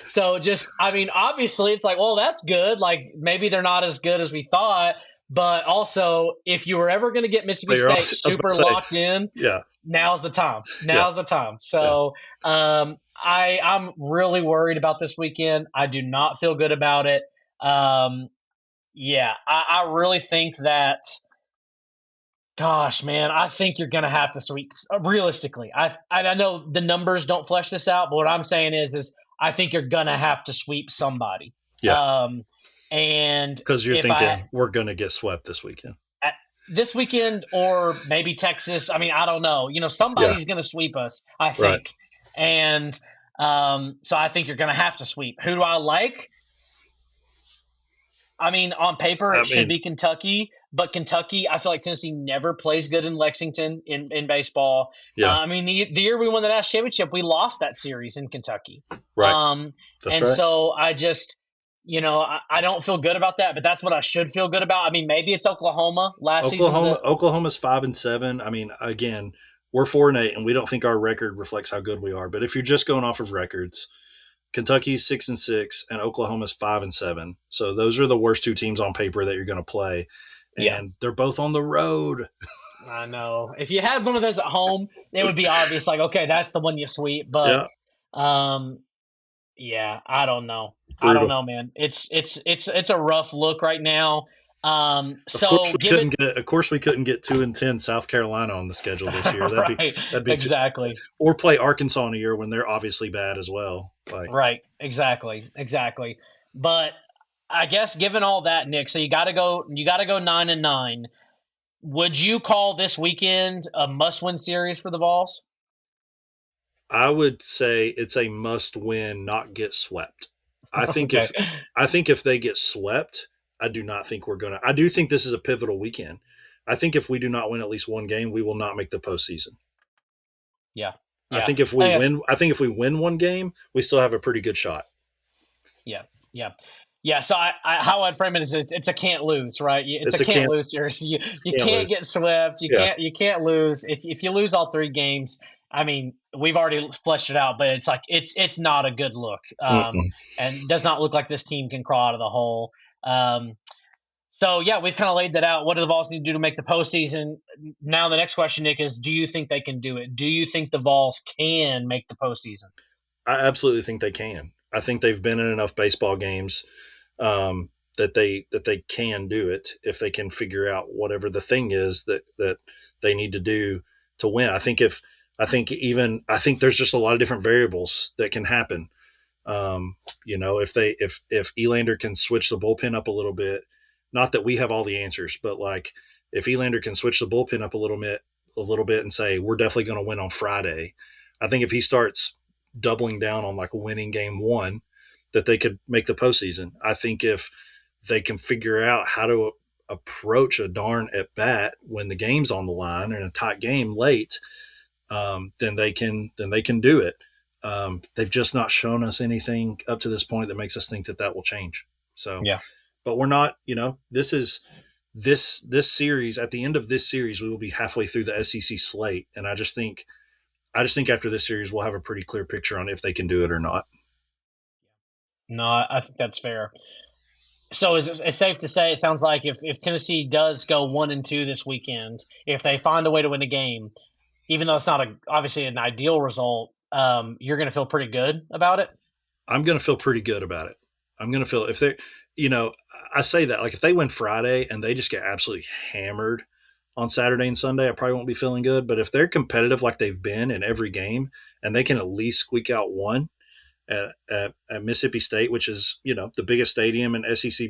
So just, I mean, obviously it's like, well, that's good. Like maybe they're not as good as we thought, but also if you were ever going to get Mississippi But you're State also, I was about super to say, locked in, yeah, now's the time. yeah, Now's the time. yeah. So I'm really worried about this weekend. I do not feel good about it. Um, yeah, I really think that. Gosh, man, I think you're gonna have to sweep. Realistically, I know the numbers don't flesh this out, but what I'm saying is I think you're gonna have to sweep somebody. Yeah. Um, and Because you're if thinking we're going to get swept this weekend. at this weekend or maybe Texas, I mean, I don't know. Yeah. Somebody's gonna sweep us, I Right. think, and so I think you're gonna have to sweep. Who do I like? I mean, on paper, I it should mean, be Kentucky, but Kentucky, I feel like Tennessee never plays good in Lexington in baseball. yeah. I mean, the year we won the national championship, we lost that series in Kentucky. Right. That's And right. so I just, I don't feel good about that, but that's what I should feel good about. I mean, maybe it's Oklahoma last season. Oklahoma's 5-7. I mean, again, we're 4-8, and we don't think our record reflects how good we are. But if you're just going off of records, Kentucky's 6-6, and Oklahoma's 5-7. So those are the worst two teams on paper that you're going to play, Yeah, and they're both on the road. I know. If you had one of those at home, it would be obvious, like, okay, that's the one you sweep. But Yeah, um, yeah, I don't know. I don't brutal. know, man. It's a rough look right now. Of course, So give it we couldn't get 2-10 South Carolina on the schedule this year. right, That'd be too, exactly, or play Arkansas in a year when they're obviously bad as well. Like, right, exactly. But I guess given all that, Nick, so you got to go 9-9. Would you call this weekend a must-win series for the Vols? I would say it's a must-win, not get swept. I think Okay, if I think if they get swept, I do not think we're gonna. I do think this is a pivotal weekend. I think if we do not win at least one game, we will not make the postseason. yeah, I yeah. think if we I guess win, I think if we win one game, we still have a pretty good shot. Yeah, yeah, yeah. So how I'd frame it is it's a can't lose, right? It's a It's a can't can't, lose series. You can't can't lose. get swept. You Yeah. can't lose. If you lose all three games, I mean, we've already fleshed it out, but it's like it's not a good look, Mm-mm. and does not look like this team can crawl out of the hole. Um, so yeah, we've kind of laid that out. What do the Vols need to do to make the postseason? Now the next question, Nick, is: do you think they can do it? Do you think the Vols can make the postseason? I absolutely think they can. I think they've been in enough baseball games that they can do it if they can figure out whatever the thing is that they need to do to win. I think there's just a lot of different variables that can happen. If Elander can switch the bullpen up a little bit, not that we have all the answers, but like if Elander can switch the bullpen up a little bit and say we're definitely going to win on Friday. I think if he starts doubling down on like winning game one, that they could make the postseason. I think if they can figure out how to approach a darn at bat when the game's on the line in a tight game late, then they can do it. They've just not shown us anything up to this point that makes us think that that will change. So, Yeah. but we're not. This is this series. At the end of this series, we will be halfway through the SEC slate, and I just think after this series, we'll have a pretty clear picture on if they can do it or not. No, I think that's fair. So it's safe to say it sounds like if Tennessee does go 1-2 this weekend, if they find a way to win a game, even though it's not obviously an ideal result, you're going to feel pretty good about it. I'm going to feel pretty good about it. I'm going to feel if they, I say that like if they win Friday and they just get absolutely hammered on Saturday and Sunday, I probably won't be feeling good. But if they're competitive like they've been in every game and they can at least squeak out one at Mississippi State, which is, the biggest stadium in SEC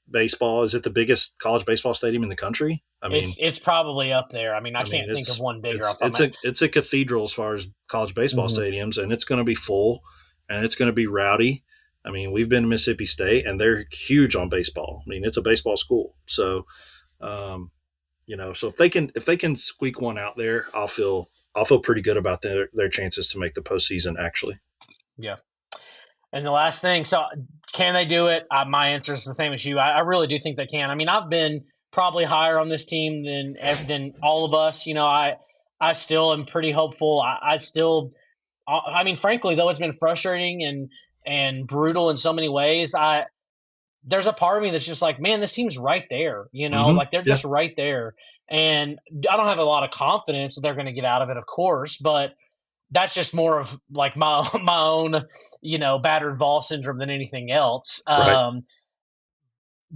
baseball. Is it the biggest college baseball stadium in the country? I mean, It's probably up there. I mean, I can't think of one bigger off the top of my head. it's a cathedral as far as college baseball Mhm. stadiums, and it's going to be full and it's going to be rowdy. I mean, we've been to Mississippi State, and they're huge on baseball. I mean, it's a baseball school, so um, so if they can squeak one out there, I'll feel pretty good about their chances to make the postseason. Actually, Yeah. And the last thing, so can they do it? My answer is the same as you. I really do think they can. I mean, I've been probably higher on this team than all of us. I still am pretty hopeful. I still, I mean, frankly, though it's been frustrating and brutal in so many ways, there's a part of me that's just like, man, this team's right there. Like they're yeah, just right there. And I don't have a lot of confidence that they're going to get out of it, of course, but that's just more of like my my own, battered Vol syndrome than anything else. right.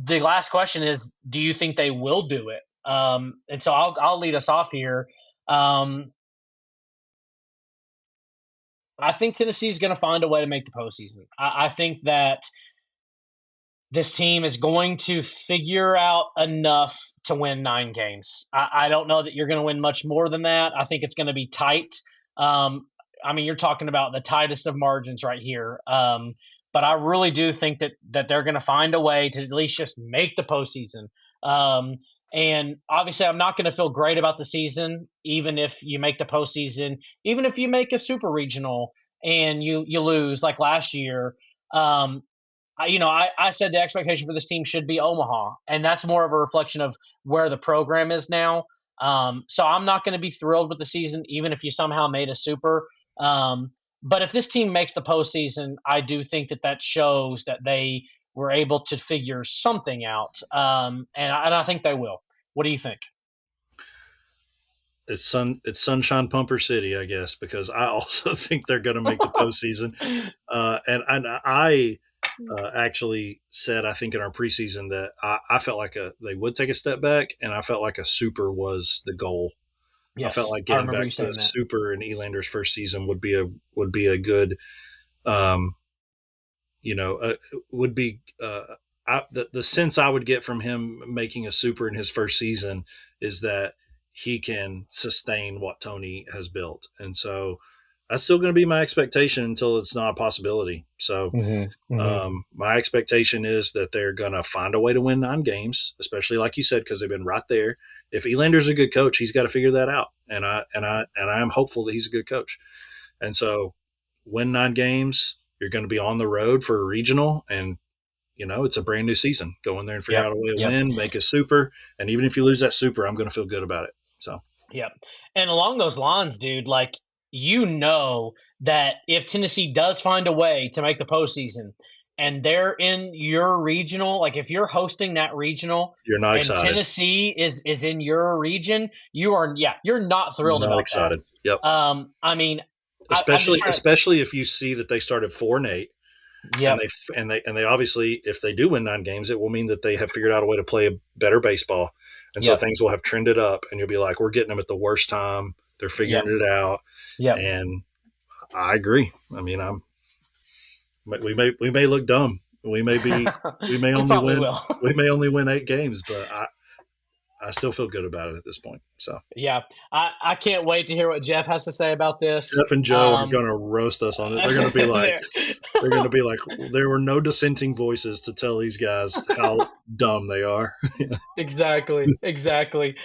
The last question is, do you think they will do it? And so I'll lead us off here. Um, I think Tennessee's going to find a way to make the postseason. I think that this team is going to figure out enough to win 9 games. I don't know that you're going to win much more than that. I think it's going to be tight. Um, I mean, you're talking about the tightest of margins right here. But I really do think that they're going to find a way to at least just make the postseason. Um, and obviously, I'm not going to feel great about the season, even if you make the postseason, even if you make a super regional and you lose like last year. Um, I said the expectation for this team should be Omaha, and that's more of a reflection of where the program is now. So I'm not going to be thrilled with the season, even if you somehow made a super. But if this team makes the postseason, I do think that shows that they were able to figure something out, and I think they will. What do you think? It's Sunshine Pumper City, I guess, because I also think they're going to make the postseason. And I actually said, I think in our preseason that I felt like they would take a step back, and I felt like a super was the goal. I felt Yes, like I getting remember back you to a saying that. super in Elander's first season would be a good, um, uh, would be the sense I would get from him making a super in his first season is that he can sustain what Tony has built, and so that's still going to be my expectation until it's not a possibility. So Hmm. Hmm. my expectation is that they're going to find a way to win 9 games, especially like you said, because they've been right there. If Elander's a good coach, he's got to figure that out, and I am hopeful that he's a good coach. And so, win 9 games, you're going to be on the road for a regional, and it's a brand new season. Go in there and figure Yep. out a way to Yep. win, make a super, and even if you lose that super, I'm going to feel good about it. So, Yep. And along those lines, dude, like that if Tennessee does find a way to make the postseason and they're in your regional, like if you're hosting that regional you're not and excited. Tennessee is in your region, you're not You're thrilled not about that. excited. Yep. I mean, I'm just Especially trying to. especially if you see that they started 4-8, and Yep. they obviously, if they do win 9 games, it will mean that they have figured out a way to play a better baseball, and so Yep. things will have trended up, and you'll be like, we're getting them at the worst time. They're figuring Yep. it out, Yep. and I agree. I mean, we may look dumb. We may We only probably win will. we may only win 8 games, but I still feel good about it at this point. So Yeah, I can't wait to hear what Jeff has to say about this. Jeff and Joe are going to roast us on it. They're going to be like, There. there were no dissenting voices to tell these guys how dumb they are. Exactly, exactly.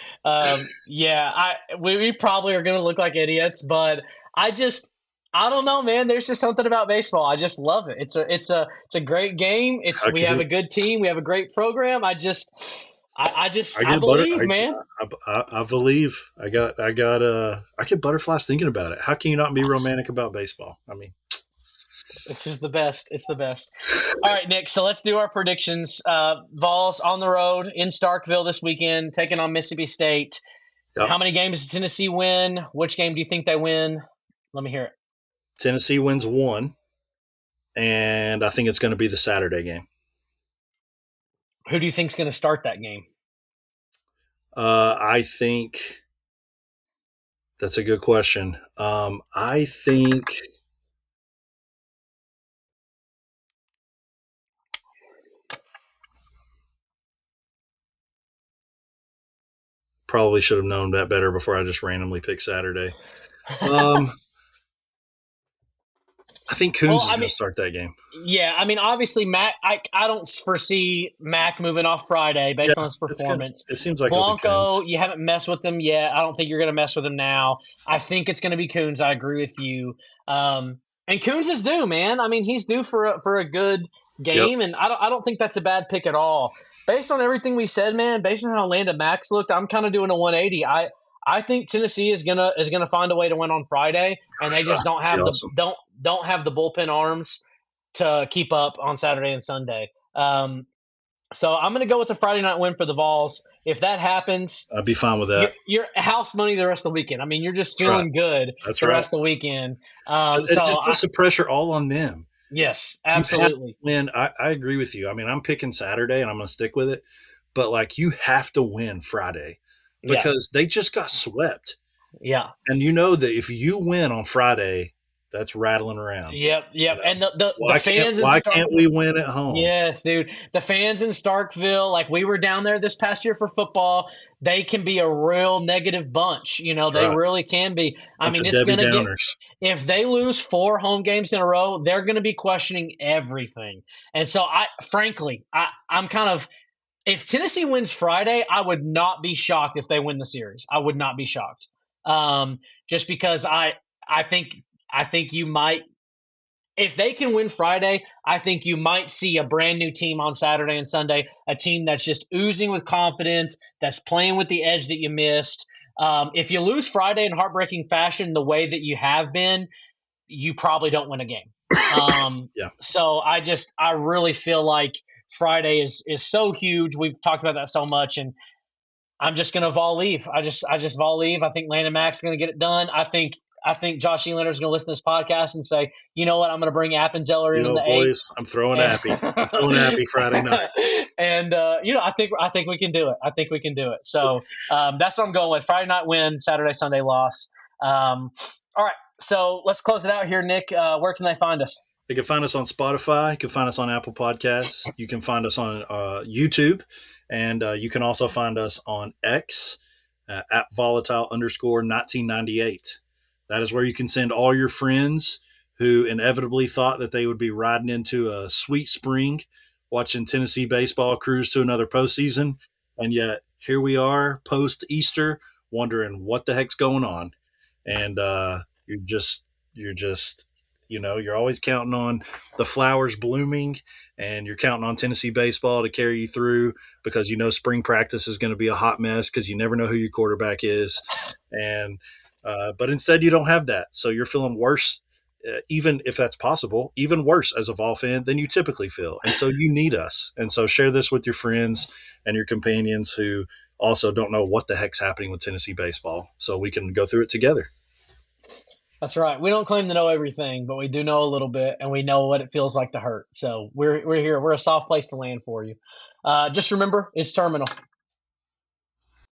Yeah, we probably are going to look like idiots, but I just I don't know, man. There's just something about baseball. I just love it. It's a great game. I We could have do. a good team. We have a great program. I I get butter. believe, man. I believe. I get butterflies thinking about it. How can you not be romantic about baseball? I mean, It's just the best. It's the best. All right, Nick. So let's do our predictions. Vols on the road in Starkville this weekend, taking on Mississippi State. yep. How many games does Tennessee win? Which game do you think they win? Let me hear it. Tennessee wins one, and I think it's going to be the Saturday game. Who do you think's going to start that game? I think that's a good question. I think probably should have known that better before I just randomly picked Saturday. Um, I think Well, Coons is I going mean, to start that game. yeah, I mean, obviously, Mac. I don't foresee Mac moving off Friday Yeah, based on his it's good. performance. It seems like it'll be Blanco, Coons. you haven't messed with him yet. I don't think you're going to mess with him now. I think it's going to be Coons. I agree with you. And Coons is due, man. I mean, he's due for a good Yep. game, and I don't think that's a bad pick at all. Based on everything we said, man. Based on how Landon Max looked, I'm kind of doing a 180. I think Tennessee is gonna find a way to win on Friday, and they Gosh, just don't that'd be have the awesome. don't have the bullpen arms to keep up on Saturday and Sunday. So I'm going to go with the Friday night win for the Vols. If that happens, I'd be fine with that. you're house money the rest of the weekend. I mean, you're just That's right. feeling good That's the right. rest of the weekend. It just puts the pressure all on them. Yes, You have to absolutely. win. I agree with you. I mean, I'm picking Saturday and I'm going to stick with it. But like, you have to win Friday Yeah, because they just got swept. yeah. And you know that if you win on Friday, that's rattling around. Yep, You yep. know, And the fans in why can't Starkville. we win at home? Yes, dude. The fans in Starkville, like we were down there this past year for football, they can be a real negative bunch. That's They right. really can be. I Bunch mean, of it's Debbie going to get Downers. if they lose 4 home games in a row, they're going to be questioning everything. And so, frankly, I'm kind of if Tennessee wins Friday, I would not be shocked if they win the series. I would not be shocked, just because I think I think you might. If they can win Friday, I think you might see a brand new team on Saturday and Sunday, a team that's just oozing with confidence, that's playing with the edge that you missed. If you lose Friday in heartbreaking fashion, the way that you have been, you probably don't win a game. Yeah. So I really feel like Friday is so huge. We've talked about that so much, and I'm just gonna vol leave. I just vol leave. I think Landon Mack's gonna get it done. I think Josh Elander's gonna listen to this podcast and say, you know what, I'm gonna bring Appenzeller in the eighth. Boys, I'm throwing And, Appy. I'm throwing Appy Friday night. and I think we can do it. I think we can do it. So that's what I'm going with. Friday night win, Saturday, Sunday loss. All right. So let's close it out here, Nick. Where can they find us? You can find us on Spotify. You can find us on Apple Podcasts. You can find us on YouTube. And you can also find us on X at volatile_1998. That is where you can send all your friends who inevitably thought that they would be riding into a sweet spring watching Tennessee baseball cruise to another postseason. And yet here we are post Easter wondering what the heck's going on. And you're just, you're always counting on the flowers blooming and you're counting on Tennessee baseball to carry you through because spring practice is going to be a hot mess because you never know who your quarterback is. And, but instead you don't have that. So you're feeling worse, even if that's possible, even worse as a Vol fan than you typically feel. And so you need us. And so share this with your friends and your companions who also don't know what the heck's happening with Tennessee baseball so we can go through it together. That's right. We don't claim to know everything, but we do know a little bit, and we know what it feels like to hurt. So we're here. We're a soft place to land for you. Just remember, it's terminal.